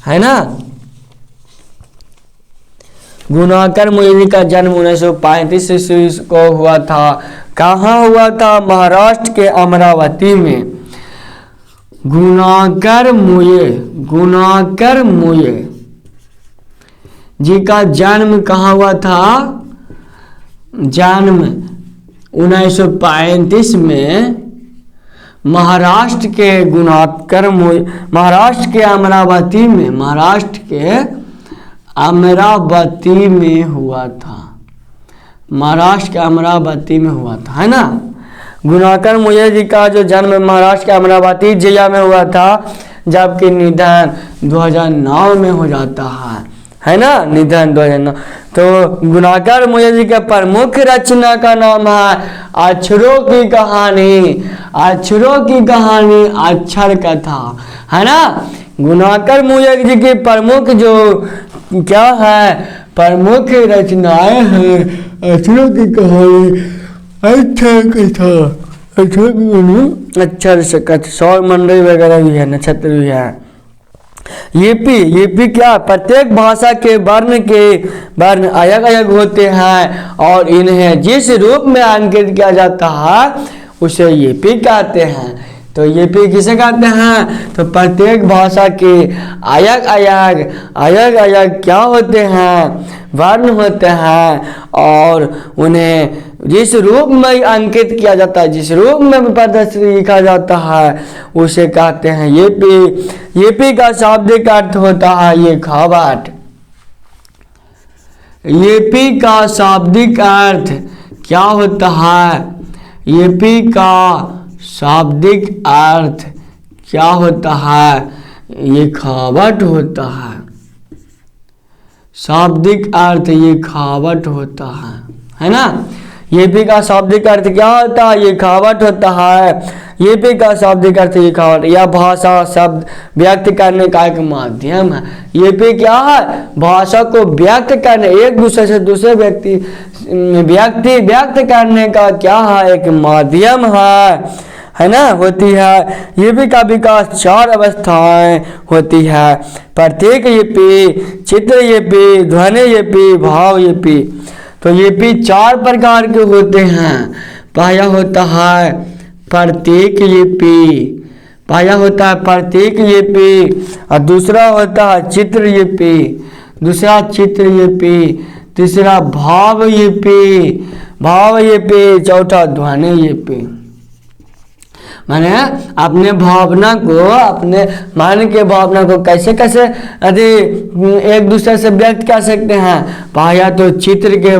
है ना। गुणाकर मुएजी का जन्म 1935 ईस्वी को हुआ था। कहाँ हुआ था? महाराष्ट्र के अमरावती में। गुणाकर मुए जी का जन्म कहाँ हुआ था? जन्म 1935 में महाराष्ट्र के महाराष्ट्र के अमरावती में हुआ था। महाराष्ट्र के अमरावती में हुआ था, है ना। गुणाकर मुएजी का जो जन्म महाराष्ट्र के अमरावती जिला में हुआ था, जबकि निधन 2009 में हो जाता है ना, निधन 2009। तो गुणाकर मुएजी के प्रमुख रचना का नाम है अक्षरों की कहानी। अक्षरों की कहानी, अक्षर कथा, है ना। गुणाकर मुएजी की प्रमुख जो क्या है, प्रमुख रचनाएं हैं अक्षरों की कहानी, अक्षर कथा, अक्षर से कथा, सौर मंडल वगैरह भी है, नक्षत्र भी है। लिपि क्या? प्रत्येक भाषा के वर्ण अलग अलग होते हैं और इन्हें जिस रूप में अंकित किया जाता है उसे लिपि कहते हैं। तो लिपि किसे कहते हैं? तो प्रत्येक भाषा के अलग अलग क्या होते हैं? वर्ण होते हैं और उन्हें जिस रूप में अंकित kiya जाता है, जिस रूप में प्रदर्शित लिखा जाता है उसे कहते हैं लिपि। लिपि का शाब्दिक अर्थ होता है लिखावट। लिपि का शाब्दिक अर्थ क्या होता है? लिपि का शाब्दिक अर्थ क्या होता है? लिखावट होता है। शाब्दिक अर्थ लिखावट होता है ना। लिपि का शाब्दिक अर्थ क्या होता है? लिखावट होता है। लिपि का शाब्दिक अर्थ लिखावट, यह भाषा शब्द व्यक्त करने का एक माध्यम है। लिपि क्या है? भाषा को व्यक्त करने, एक दूसरे से दूसरे व्यक्ति व्यक्त करने का क्या है? एक माध्यम है ना, होती है। लिपि का विकास 4 अवस्थाएं होती है: प्रतीक लिपि, चित्र लिपि, ध्वनि लिपि, भाव लिपि। तो लिपि 4 प्रकार के होते हैं। पहला होता है प्रतीक लिपि, और दूसरा होता है चित्र लिपि, तीसरा भाव लिपि, चौथा ध्वनि लिपि। माने अपने भावना को, अपने मन के भावना को कैसे एक दूसरे से व्यक्त कर सकते हैं? पहला तो चित्र के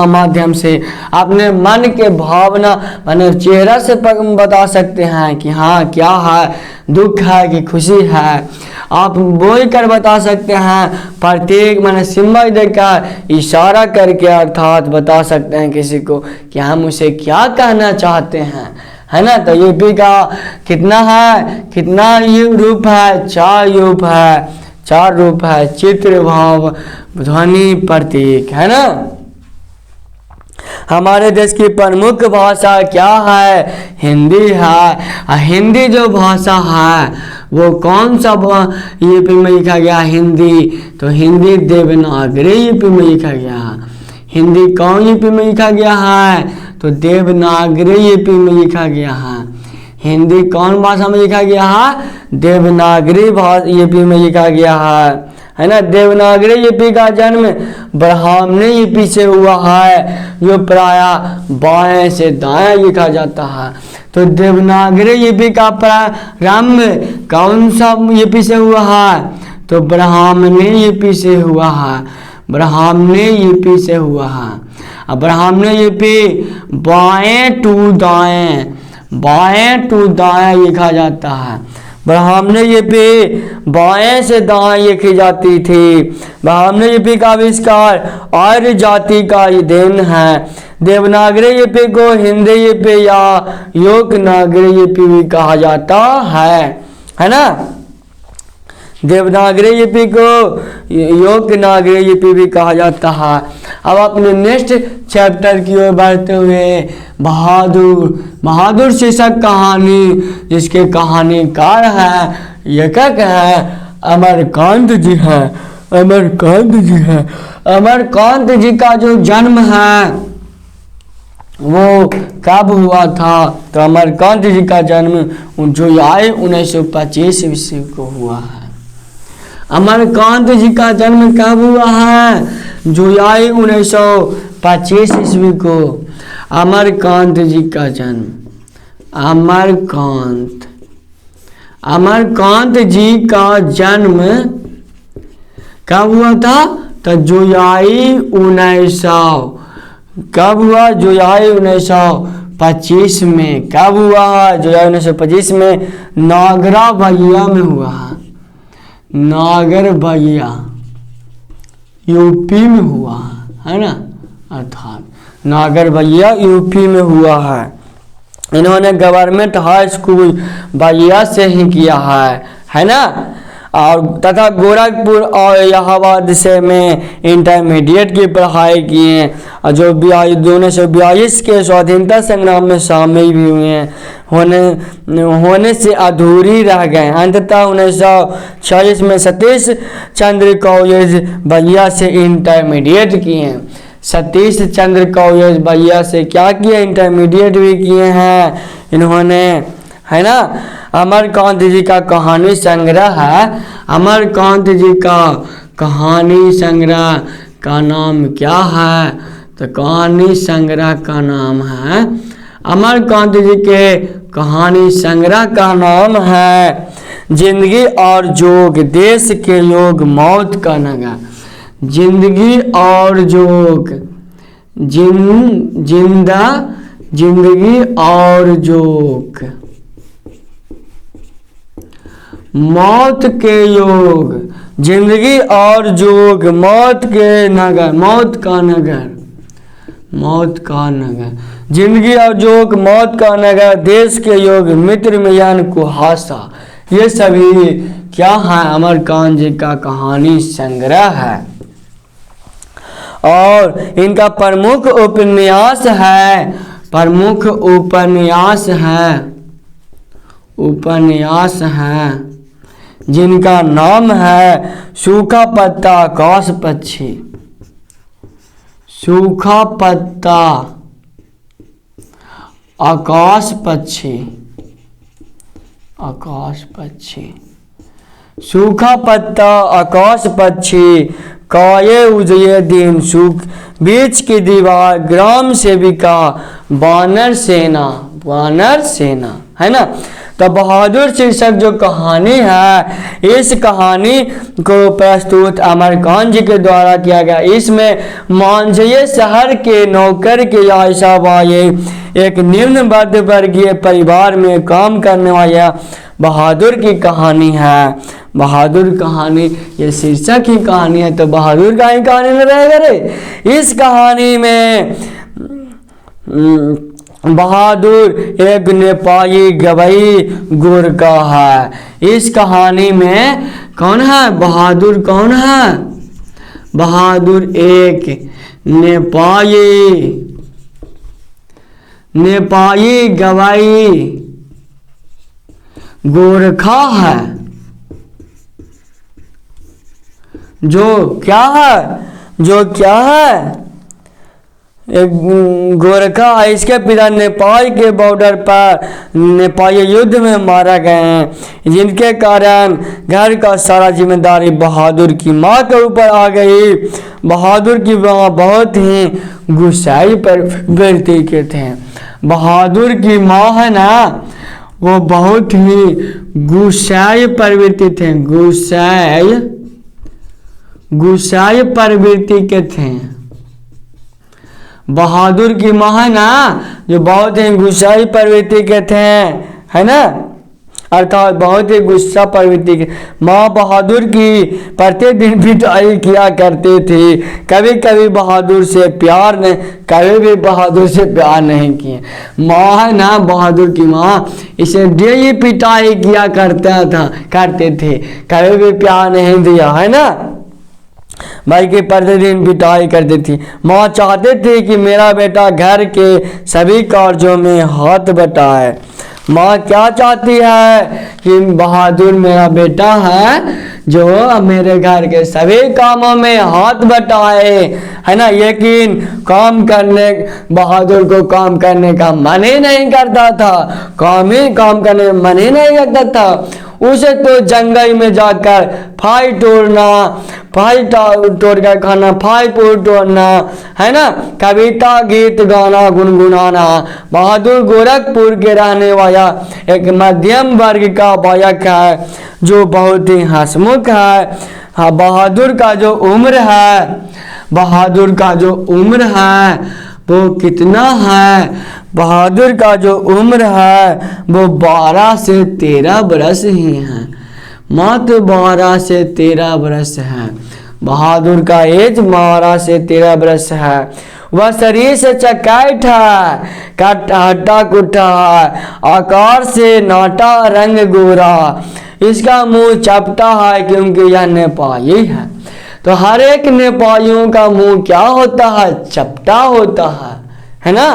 माध्यम से अपने मन के भावना माने चेहरा से बता सकते हैं कि हाँ क्या है, दुख है कि खुशी है। आप बोल कर बता सकते हैं। प्रत्येक माने सिंबल देकर, इशारा करके अर्थात बता सकते हैं किसी को कि हम उसे क्या कहना चाहते हैं, है ना। तो लिपि का कितना रूप है? 4 रूप है, चित्र, भाव, ध्वनि, प्रतीक, है ना। हमारे देश की प्रमुख भाषा क्या है? हिंदी है। हिंदी जो भाषा है वो कौन सा लिपि में लिखा गया? हिंदी। तो हिंदी देवनागरी लिपि में लिखा गया। हिंदी कौन लिपि में लिखा गया है? तो देवनागरी लिपि में लिखा गया है। हिंदी कौन भाषा में लिखा गया है? देवनागरी लिपि में लिखा गया है ना। देवनागरी लिपि का जन्म ब्राह्मणी लिपि से हुआ है, जो प्रायः बाएं से दाएं लिखा जाता है। तो देवनागरी लिपि का प्रारंभ कौन सा लिपि से हुआ है? तो ब्राह्मणी लिपि से हुआ है, ब्राह्मणी लिपि से हुआ है। अब ब्राह्मणी लिपि बाएं टू दाएं लिखा जाता है। ब्राह्मणी लिपि बाएं से दाएं लिखी जाती थी। ब्राह्मणी लिपि का आविष्कार आर्य जाति का ही देन है। देवनागरी लिपि को हिंदी लिपि या योगनागरी लिपि भी कहा जाता है ना। देवनागरी लिपि को योगनागरी लिपि भी कहा जाता है। अब अपने नेक्स्ट चैप्टर की ओर बढ़ते हुए बहादुर शीर्षक कहानी, जिसके कहानीकार है, लेखक है अमरकांत जी है। अमरकांत जी का जो जन्म है वो कब हुआ था? तो अमरकांत जी का जन्म जुलाई 1925 ईस्वी को हुआ है। अमरकांत जी का जन्म कब हुआ है? जुलाई 1925 ईस्वी को अमरकांत जी का जन्म। अमरकांत जी का जन्म कब हुआ था? तो जुलाई 1925 में। कब हुआ? जुलाई 1925 में नागरा बगिया में हुआ है। नागर बगिया यूपी में हुआ है ना, अर्थात नागर बगिया यूपी में हुआ है। इन्होंने गवर्नमेंट हाई स्कूल बगिया से ही किया है ना। और तथा गोरखपुर और इलाहाबाद से में इंटरमीडिएट की पढ़ाई की है, और जो 1942 के स्वाधीनता संग्राम में शामिल भी हुए हैं, होने से अधूरी रह गए। अंततः 1946 में सतीश चंद्र कॉलेज बलिया से इंटरमीडिएट किए हैं। सतीश चंद्र कॉलेज बलिया से क्या किए? इंटरमीडिएट भी किए हैं इन्होंने, है ना। अमरकांत जी का कहानी संग्रह है। अमरकांत जी का कहानी संग्रह का नाम क्या है? तो कहानी संग्रह का नाम है, अमरकांत जी के कहानी संग्रह का नाम है जिंदगी और जोग, देश के लोग, मौत का नगर। जिंदगी और जोग, जिंदगी और जोग, मौत के योग, जिंदगी और जोग, मौत के नगर, मौत का नगर, जिंदगी और जोग, मौत का नगर, देश के योग, मित्र मिलन कुहासा। ये सभी क्या है? अमरकांत जी का कहानी संग्रह है। और इनका प्रमुख उपन्यास है जिनका नाम है सूखा पत्ता आकाश पक्षी। सूखा पत्ता आकाश पक्षी, सूखा पत्ता आकाश पक्षी, काये उजये दिन, सूख बीच की दीवार, ग्राम सेविका, वानर सेना, है ना। तो बहादुर शीर्षक जो कहानी है, इस कहानी को प्रस्तुत अमरकांत जी के द्वारा किया गया। इसमें मांझे शहर के नौकर के आयशा वाले एक निम्न वर्गीय परिवार में काम करने वाला बहादुर की कहानी है। बहादुर कहानी, ये शीर्षक ही कहानी है, तो बहादुर का ही कहानी में रहेगा रे। इस कहानी में बहादुर एक नेपाली गवई गोरखा है। इस कहानी में कौन है? बहादुर कौन है? बहादुर एक नेपाली गवई गोरखा है, जो क्या है? एक गोरखा इसके पिता नेपाल के बॉर्डर पर नेपाली युद्ध में मारा गए हैं, जिनके कारण घर का सारा जिम्मेदारी बहादुर की माँ के ऊपर आ गई। बहादुर की माँ बहुत ही गुस्साई प्रवृत्ति के थे। बहादुर की माँ है ना, वो बहुत ही गुस्साई प्रवृत्ति थे, गुस्साई प्रवृत्ति के थे। बहादुर की माँ है ना, जो बहुत ही गुस्साई प्रवृत्ति के थे, है ना, अर्थात बहुत ही गुस्सा प्रवृत्ति के। माँ बहादुर की प्रतिदिन पिटाई किया करती थी। कभी कभी बहादुर से प्यार नहीं, कभी भी बहादुर से प्यार नहीं किए। माँ है ना, बहादुर की माँ इसे डेली पिटाई किया करते थे, कभी भी प्यार नहीं दिया, है ना, भाई की प्रतिदिन पिटाई करती थी। माँ चाहते थे कि मेरा बेटा घर के सभी कार्यों में हाथ बटाए। माँ क्या चाहती है कि बहादुर मेरा बेटा है जो मेरे घर के सभी कामों में हाथ बटाए, है ना। लेकिन बहादुर को काम करने का मन ही नहीं करता था, काम करने मन ही नहीं करता था। उसे तो जंगल में जाकर फाई तोड़ कर खाना, फाई फूल तोड़ना, है ना, कविता गीत गाना, गुनगुनाना। बहादुर गोरखपुर के रहने वाला एक मध्यम वर्ग का बालक है जो बहुत ही हंसमुख है। हाँ, बहादुर का जो उम्र है वो कितना है? बहादुर का जो उम्र है वो 12 से 13 बरस ही है, मात्र 12 से 13 बरस है। बहादुर का एज 12 से 13 बरस है। वह शरीर से चकाइट है, हट्टा कुट्टा है, आकार से नाटा, रंग गोरा। इसका मुंह चपटा है क्योंकि यह नेपाली है। तो हर एक नेपालियों का मुंह क्या होता है? चपटा होता है ना,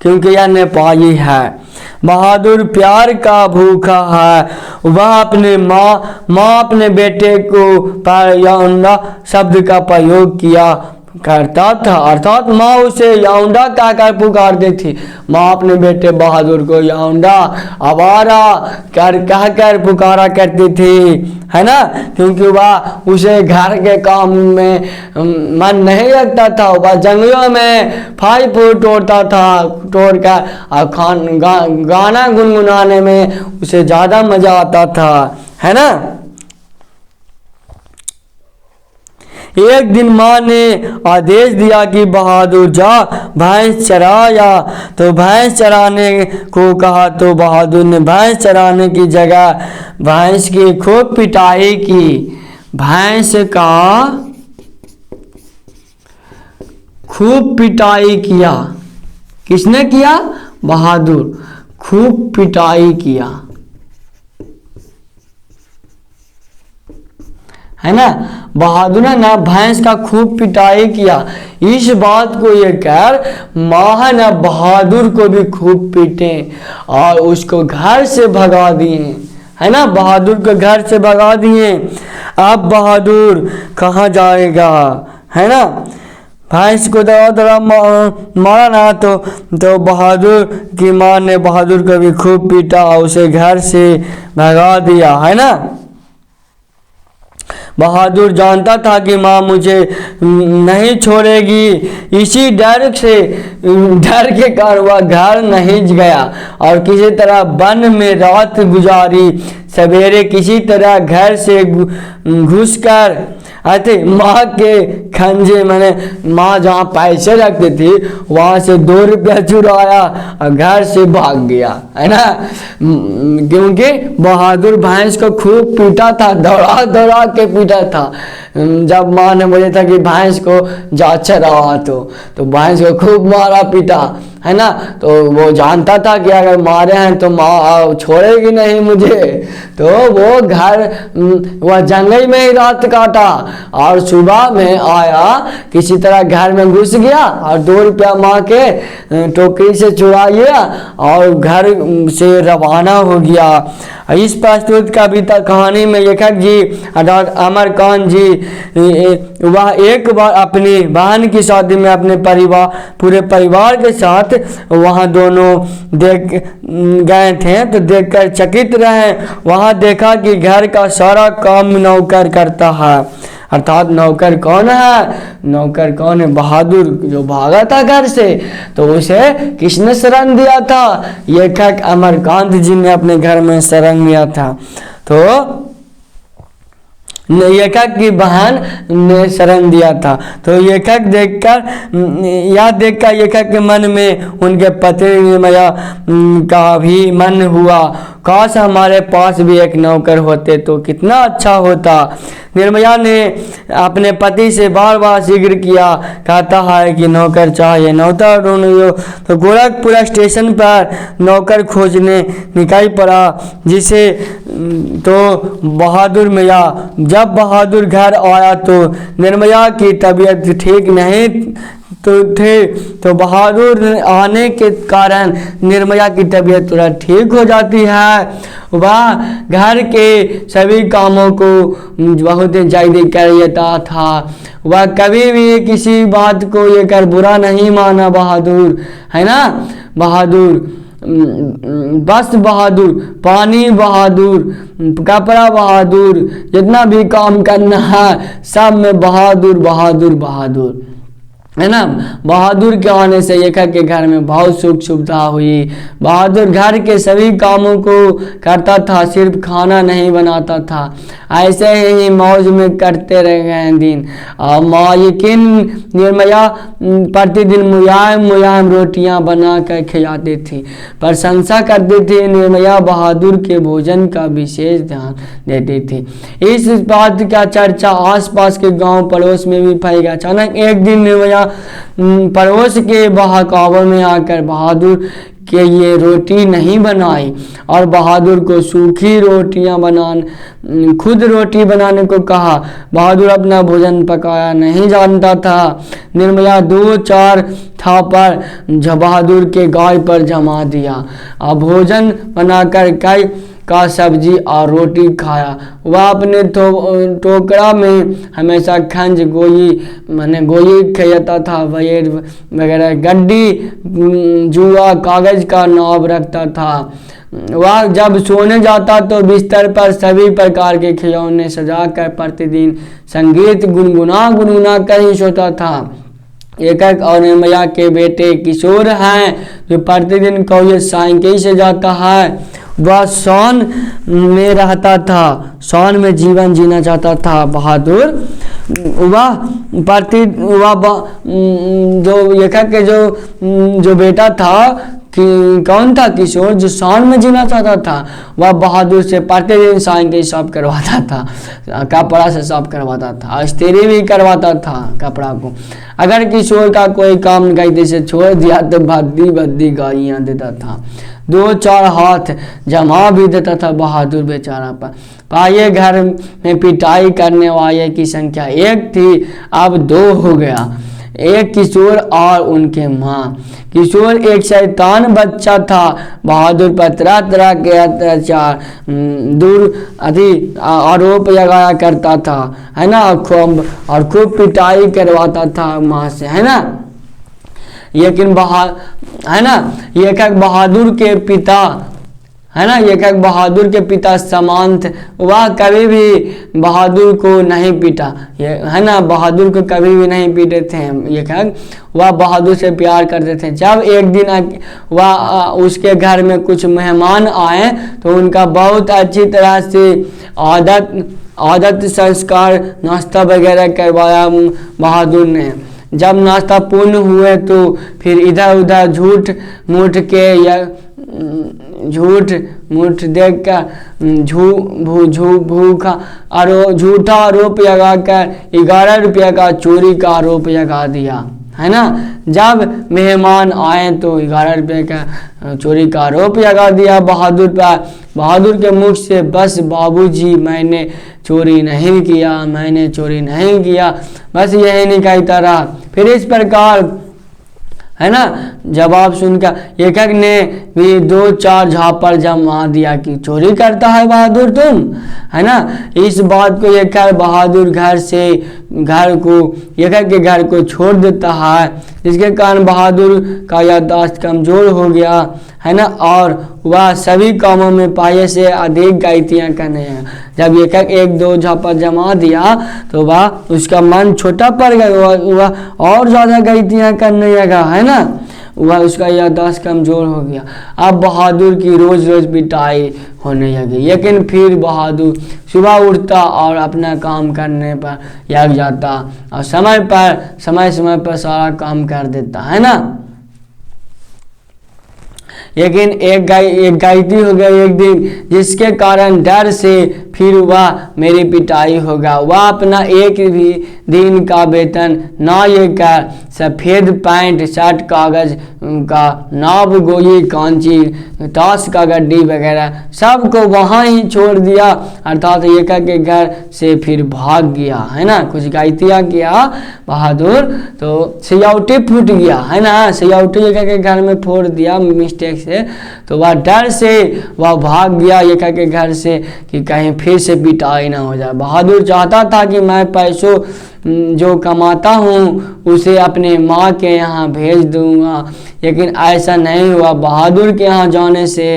क्योंकि यह नेपाली है। बहादुर प्यार का भूखा है। वह अपने माँ अपने बेटे को याउंडा शब्द का प्रयोग किया करता था, अर्थात माँ उसे याउंडा कहकर पुकारती थी। माँ अपने बेटे बहादुर को याउंडा, आवारा कहकर पुकारा करती थी, है ना, क्योंकि वह उसे घर के काम में मन नहीं लगता था। वह जंगलों में फल फूल तोड़कर गाना गुनगुनाने में उसे ज़्यादा मज़ा आता था, है ना। एक दिन माँ ने आदेश दिया कि बहादुर जा भैंस चराया। तो भैंस चराने को कहा तो बहादुर ने भैंस चराने की जगह भैंस की खूब पिटाई की। भैंस का खूब पिटाई किया। किसने किया? बहादुर। खूब पिटाई किया, है ना। बहादुर ने ना भैंस का खूब पिटाई किया। इस बात को ये कर माँ ने बहादुर को भी खूब पीटे और उसको घर से भगा दिए, है ना, बहादुर को घर से भगा दिए। अब बहादुर कहाँ जाएगा, है ना। भैंस को दरा मारा ना तो बहादुर की माँ ने बहादुर को भी खूब पीटा, उसे घर से भगा दिया, है ना। बहादुर जानता था कि माँ मुझे नहीं छोड़ेगी। इसी डर के कारण वह घर नहीं गया और किसी तरह वन में रात गुजारी। सवेरे किसी तरह घर से घुसकर माँ के खंजे, मैंने माँ जहाँ पैसे रखती थी वहाँ से 2 रुपया चुराया और घर से भाग गया, है ना। क्योंकि बहादुर भैंस को खूब पीटा था, दौड़ा के पीटा था। जब माँ ने बोला था कि भैंस को जा चरावा तो भैंस को खूब मारा पीटा, है ना। तो वो जानता था कि अगर मारे हैं तो माँ छोड़ेगी नहीं मुझे, तो वह जंगल में ही रात काटा और सुबह में आया, किसी तरह घर में घुस गया और 2 रुपया माँ के टोकरी से चुरा लिया और घर से रवाना हो गया। इस प्रस्तुत कविता कहानी में लेखक जी अर्थात अमरकांत जी वह एक बार अपनी बहन की शादी में अपने पूरे परिवार के साथ वहाँ दोनों देख गए थे, तो देखकर चकित रहे। वहाँ देखा कि घर का सारा काम नौकर करता है। अर्थात नौकर कौन है? नौकर कौन है? बहादुर जो भागा था घर से, तो उसे किसने शरण दिया था? लेखक अमरकांत जी ने अपने घर में शरण लिया था। तो लेखक की बहन ने शरण दिया था। तो लेखक देखकर लेखक के मन में उनके पति निर्मया का भी मन हुआ, काश हमारे पास भी एक नौकर होते तो कितना अच्छा होता। निर्मया ने अपने पति से बार बार जिक्र किया, कहता है कि नौकर चाहिए, नौकर ढूंढो। तो गोरखपुर स्टेशन पर नौकर खोजने निकल पड़ा, जिसे तो बहादुर मिला। जब बहादुर घर आया तो निर्मया की तबीयत ठीक नहीं तो बहादुर आने के कारण निर्मया की तबीयत तुरंत ठीक हो जाती है। वह घर के सभी कामों को बहुत जल्दी कर लेता था। वह कभी भी किसी बात को लेकर बुरा नहीं माना बहादुर, है ना। बहादुर बस बहादुर, पानी बहादुर, कपड़ा बहादुर, जितना भी काम करना है सब में बहादुर बहादुर बहादुर, है ना। बहादुर के आने से लेखक के घर में बहुत सुख सुविधा हुई। बहादुर घर के सभी कामों को करता था, सिर्फ खाना नहीं बनाता था। ऐसे ही मौज में करते रह गए दिन। लेकिन निर्मया प्रतिदिन मुलायम मुलायम रोटियां बना कर खिलाती थी, प्रशंसा करती थी। निर्मया बहादुर के भोजन का विशेष ध्यान देती थी। इस बात का चर्चा आसपास के गांव पड़ोस में भी फैल गया। अचानक एक दिन निर्मया पड़ोस के बहकावे में आकर बहादुर के लिए रोटी नहीं बनाई और बहादुर को सूखी रोटियां खुद रोटी बनाने को कहा। बहादुर अपना भोजन पकाया नहीं जानता था। निर्मया 2-4 थापर बहादुर के गाय पर जमा दिया और भोजन बनाकर कई का सब्जी और रोटी खाया। वह अपने टोकरा में हमेशा खंज गोई खाता था, वगैरह गड्डी जुआ कागज का नाव रखता था। वह जब सोने जाता तो बिस्तर पर सभी प्रकार के खिलौने सजाकर प्रतिदिन संगीत गुनगुना कर ही सोता था। लेखक और निर्मया के बेटे किशोर हैं, जो प्रतिदिन कॉलेज साइकिल से जाता है। वह शॉन में रहता था, शॉन में जीवन जीना चाहता था बहादुर। जो लेखक के जो बेटा था कि कौन था? किशोर, जो शॉन में जीना चाहता था। वह बहादुर से प्रतिदिन साइकिल साफ करवाता था, कपड़ा से साफ करवाता था, इस्त्री भी करवाता था कपड़ा को। अगर किशोर का कोई काम गलती से छोड़ दिया तो भद्दी गालियाँ देता था, 2-4 हाथ जमा भी देता था बहादुर बेचारा पर। पाए घर में पिटाई करने वाले की संख्या 1 थी, अब 2 हो गया, एक किशोर और उनके माँ। किशोर एक शैतान बच्चा था। बहादुर पर तरह तरह के अत्याचार आरोप लगाया करता था, है ना, और खूब पिटाई करवाता था माँ से, है ना। लेकिन लेखक बहादुर के पिता, है ना, लेखक बहादुर के पिता समान थे। वह कभी भी बहादुर को नहीं पीटा, है ना, बहादुर को कभी भी नहीं पीटे थे लेखक। वह बहादुर से प्यार करते थे। जब एक दिन वह उसके घर में कुछ मेहमान आए तो उनका बहुत अच्छी तरह से आदत संस्कार नाश्ता वगैरह करवाया बहादुर ने। जब नाश्ता पूर्ण हुए तो फिर इधर उधर झूठ मूठ देख कर झूठा आरोप लगाकर 11 रुपये का चोरी का आरोप लगा दिया, है ना। जब मेहमान आए तो 11 रुपये का चोरी का आरोप लगा दिया बहादुर पर। बहादुर के मुख से बस बाबूजी मैंने चोरी नहीं किया, बस यही निकलता रहा। फिर इस प्रकार, है ना। जवाब सुनकर एक एक ने भी 2-4 झापड़ जमा दिया कि चोरी करता है बहादुर तुम, है ना। इस बात को एक बहादुर घर के घर को छोड़ देता है, जिसके कारण बहादुर का याददाश्त कमजोर हो गया, है ना। और वह सभी कामों में पहले से अधिक गलतियां करने लगा। जब एक 2 झापड़ जमा दिया तो वह उसका मन छोटा पड़ गया, वह और ज़्यादा गलतियां करने लगा, है ना। वह उसका याददाश्त कमज़ोर हो गया। अब बहादुर की रोज़ रोज़ पिटाई होने लगी, लेकिन फिर बहादुर सुबह उठता और अपना काम करने पर लग जाता और समय पर सारा काम कर देता, है ना। लेकिन एक गलती हो गई एक दिन, जिसके कारण डर से फिर वह मेरी पिटाई होगा। वह अपना एक भी दिन का वेतन ना लेकर सफ़ेद पैंट शर्ट, कागज़ का नाप, गोली, कांची, ताश का गड्डी वगैरह सबको वहाँ ही छोड़ दिया, अर्थात एक के घर से फिर भाग गया, है ना। कुछ गलतियाँ किया बहादुर तो सिलौटी फूट गया, है ना। सिलौटी एक के घर में फोड़ दिया मिस्टेक से, तो वह डर से वह भाग गया एक के घर से कि कहीं फिर से पिटाई ना हो जाए। बहादुर चाहता था कि मैं पैसों जो कमाता हूँ उसे अपने माँ के यहाँ भेज दूँगा, लेकिन ऐसा नहीं हुआ। बहादुर के यहाँ जाने से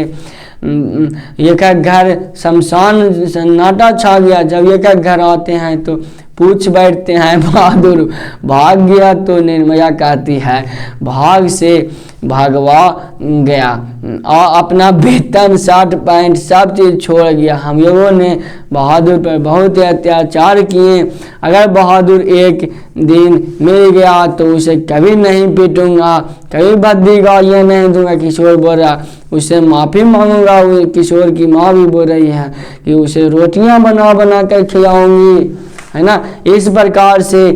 एक घर शमशान सन्नाटा छा गया। जब एक घर आते हैं तो पूछ बैठते हैं बहादुर भाग गया, तो निर्मया कहती है भाग से भागवा गया और अपना वेतन शर्ट पैंट सब चीज़ छोड़ गया। हम लोगों ने बहादुर पर बहुत अत्याचार किए, अगर बहादुर एक दिन मिल गया तो उसे कभी नहीं पीटूंगा, कभी भद्दी गालियाँ नहीं दूंगा। किशोर बोल रहा, उससे माफ़ी मांगूंगा। किशोर की माँ भी बोल रही है कि उसे रोटियां बना बना कर खिलाऊंगी, है ना। इस प्रकार से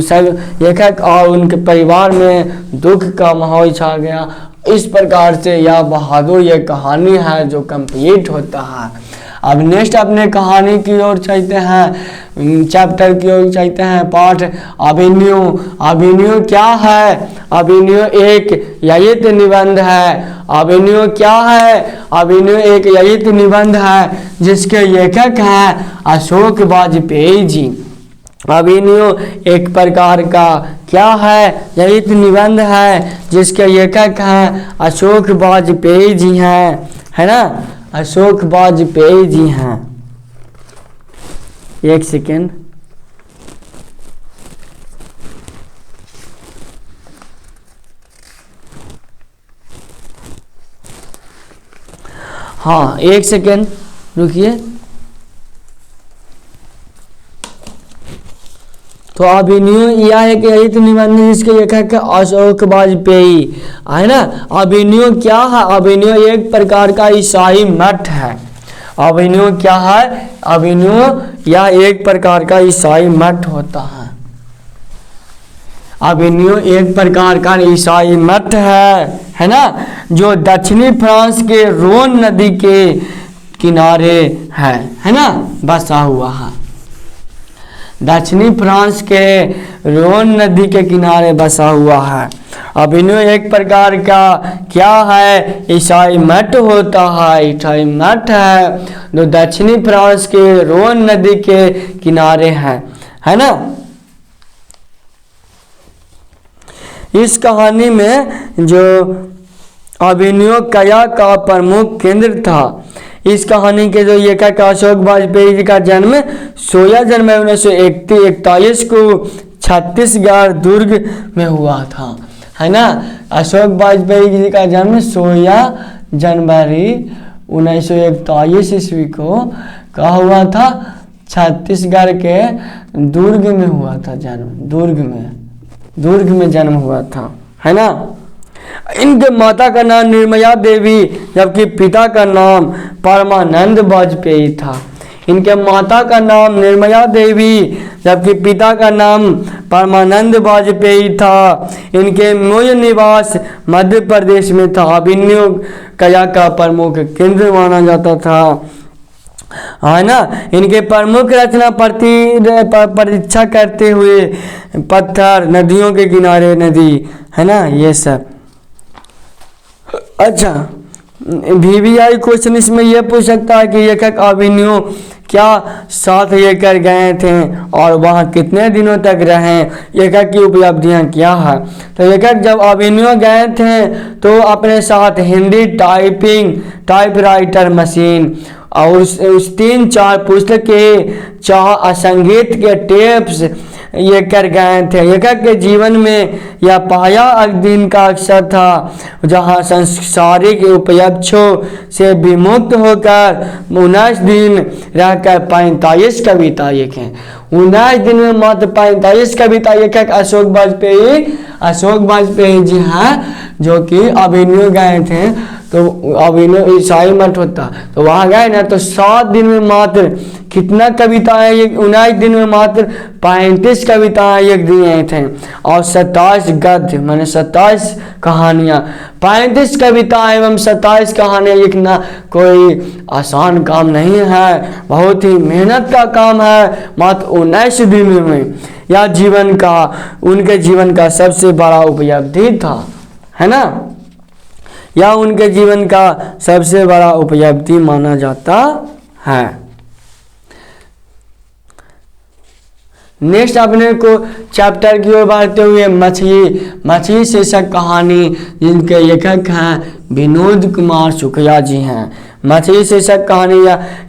सब लेखक और उनके परिवार में दुख का माहौल छा गया। इस प्रकार से यह बहादुर ये कहानी है जो कंप्लीट होता है। अब नेक्स्ट अपने कहानी की ओर चलते हैं, चैप्टर की ओर चलते हैं। पाठ अभिनय क्या है? अभिनय एक ललित निबंध है। अभिनय क्या है? अभिनय एक ललित निबंध है जिसके लेखक हैं अशोक वाजपेयी जी। अभिनय एक प्रकार का क्या है? ललित निबंध है जिसके लेखक हैं अशोक वाजपेयी जी हैं, है ना। अशोक वाजपेयी जी हैं। एक सेकेंड, हाँ एक सेकेंड रुकिए। तो अभिनय यह है कि ललित निबंध जिसके लेखक है अशोक वाजपेयी, है ना। अभिनय क्या है? अभिनय एक प्रकार का ईसाई मठ है। अभिनय क्या है? अभिनय यह एक प्रकार का ईसाई मठ होता है। अभिनय एक प्रकार का ईसाई मठ है ना, जो दक्षिणी फ्रांस के रोन नदी के किनारे है ना, बसा हुआ है। दक्षिणी फ्रांस के रोन नदी के किनारे बसा हुआ है। अभिनय एक प्रकार का क्या है? ईसाई मठ होता है। ईसाई मठ है जो दक्षिणी फ्रांस के रोन नदी के किनारे है ना। इस कहानी में जो अभिनय कला का प्रमुख केंद्र था। इस कहानी के जो लेखक अशोक वाजपेयी जी का जन्म 16 जनवरी 1941 को छत्तीसगढ़ दुर्ग में हुआ था, है ना। अशोक वाजपेयी जी का जन्म 16 जनवरी 1941 ईस्वी को कहा हुआ था? छत्तीसगढ़ के दुर्ग में हुआ था जन्म। दुर्ग में जन्म हुआ था, है ना। इनके माता का नाम निर्मया देवी जबकि पिता का नाम परमानंद वाजपेयी था। इनके माता का नाम निर्मया देवी जबकि पिता का नाम परमानंद वाजपेयी था। इनके मूल निवास मध्य प्रदेश में था। अभिनय कला का प्रमुख केंद्र माना जाता था। है ना। इनके प्रमुख रचना परीक्षा करते हुए पत्थर, नदियों के किनारे नदी, है ना, ये सब। अच्छा, VVI क्वेश्चन इसमें यह पूछ सकता है कि लेखक अभिनव क्या साथ लेकर गए थे और वहाँ कितने दिनों तक रहे, लेखक की उपलब्धियाँ क्या है। तो लेखक जब अभिनव गए थे तो अपने साथ हिंदी टाइपराइटर मशीन और उस 3-4 पुस्तकें, 4 संगीत के टेप्स ये कर गए थे। लेखक के जीवन में यह पाया दिन का अवसर था जहाँ सांसारिक उपलक्ष्यों से विमुक्त होकर 19 दिन रहकर 45 कविता लिखें। 19 दिन में मात्र 45 कविता लेखक अशोक वाजपेयी जी हैं, जो कि अभिनव गए थे। तो अभिनव ईसाई मठ होता, तो वहाँ गए ना, तो 7 दिन में मात्र कितना कविताएं, 19 दिन में मात्र 35 कविताएं लिख दिए थे और 27 गद्य माने 27 कहानियाँ। 35 कविताएं एवं 27 कहानियाँ लिखना कोई आसान काम नहीं है, बहुत ही मेहनत का काम है। मात्र 19 दिन में यह उनके जीवन का सबसे बड़ा उपलब्धि था, है ना। यह उनके जीवन का सबसे बड़ा उपलब्धि माना जाता है। नेक्स्ट अपने को चैप्टर की ओर बढ़ते हुए मछली शीर्षक कहानी, जिनके लेखक हैं विनोद कुमार शुक्ला जी हैं। मछली शीर्षक कहानी,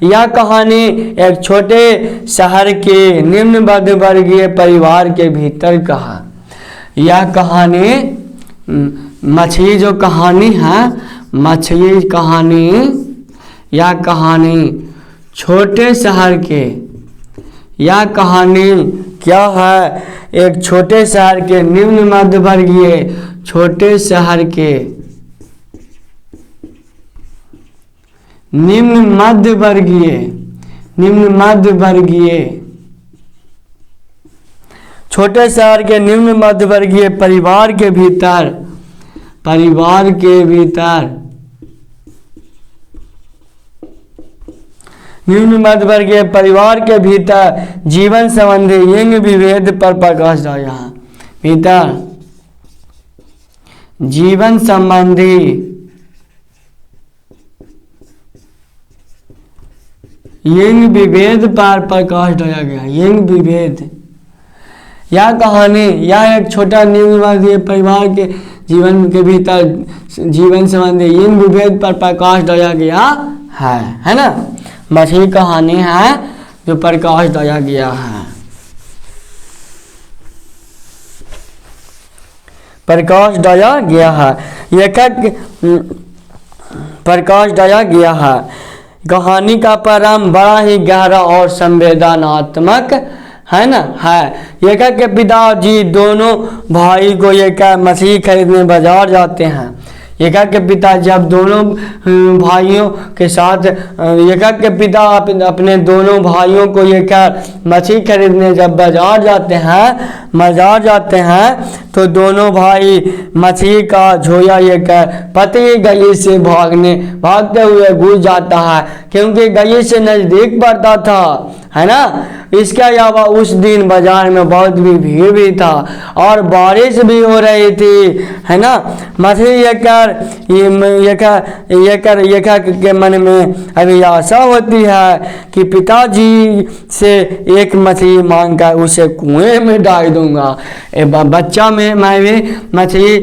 यह कहानी एक छोटे शहर के निम्न मध्यवर्गीय परिवार के भीतर का है। यह कहानी मछली जो कहानी है, मछली कहानी, यह कहानी छोटे शहर के, यह कहानी क्या है, एक छोटे शहर के निम्न मध्यवर्गीय, छोटे शहर के निम्न मध्यवर्गीय छोटे शहर के निम्न मध्यवर्गीय परिवार के भीतर निम्न मध्यवर्गीय परिवार के भीतर जीवन संबंधी लिंग विभेद पर प्रकाश डाला है। भीतर जीवन संबंधी लिंग विभेद पर प्रकाश डाला गया। लिंग विभेद, यह कहानी, यह एक छोटा निम्न वर्गीय परिवार के जीवन के भीतर जीवन संबंधी लिंग विभेद पर प्रकाश डाला गया है ना। मछली कहानी है जो प्रकाश डाला गया है, प्रकाश डाला गया है, लेखक प्रकाश डाला गया है। कहानी का प्रारंभ बड़ा ही गहरा और संवेदनात्मक है ना है। लेखक के पिताजी दोनों भाई को लेकर मछली खरीदने बाजार जाते हैं। लेखक के पिता जब दोनों भाइयों के साथ, लेखक के पिता अपने दोनों भाइयों को लेकर मछली खरीदने जब बाजार जाते हैं तो दोनों भाई मछली का झोला लेकर पतली गली से भागते हुए घुस जाता है, क्योंकि गली से नज़दीक पड़ता था, है ना। इसके अलावा उस दिन बाजार में बहुत भी भीड़ भी था और बारिश भी हो रही थी, है ना। मछली लेखक के मन में अभी आशा होती है कि पिताजी से एक मछली मांगकर उसे कुएं में डाल दूंगा। बच्चा में मैं भी मछली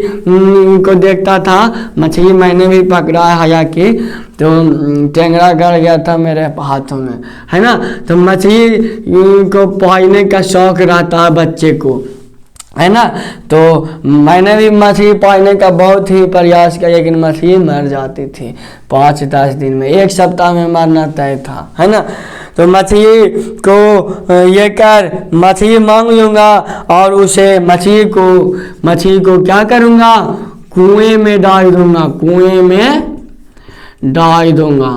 को देखता था, मछली मैंने भी पकड़ा है, हालांकि तो टेंगरा गड़ गया था मेरे हाथों में, है ना। तो मछली को पालने का शौक रहता है बच्चे को, है ना। तो मैंने भी मछली पालने का बहुत ही प्रयास किया, लेकिन मछली मर जाती थी 5-10 दिन में, 1 सप्ताह में मरना तय था, है ना। तो मछली को लेकर मछली मांग लूँगा और उसे मछली को क्या करूँगा, कुएं में डाल दूँगा, कुएं में डाल दूँगा।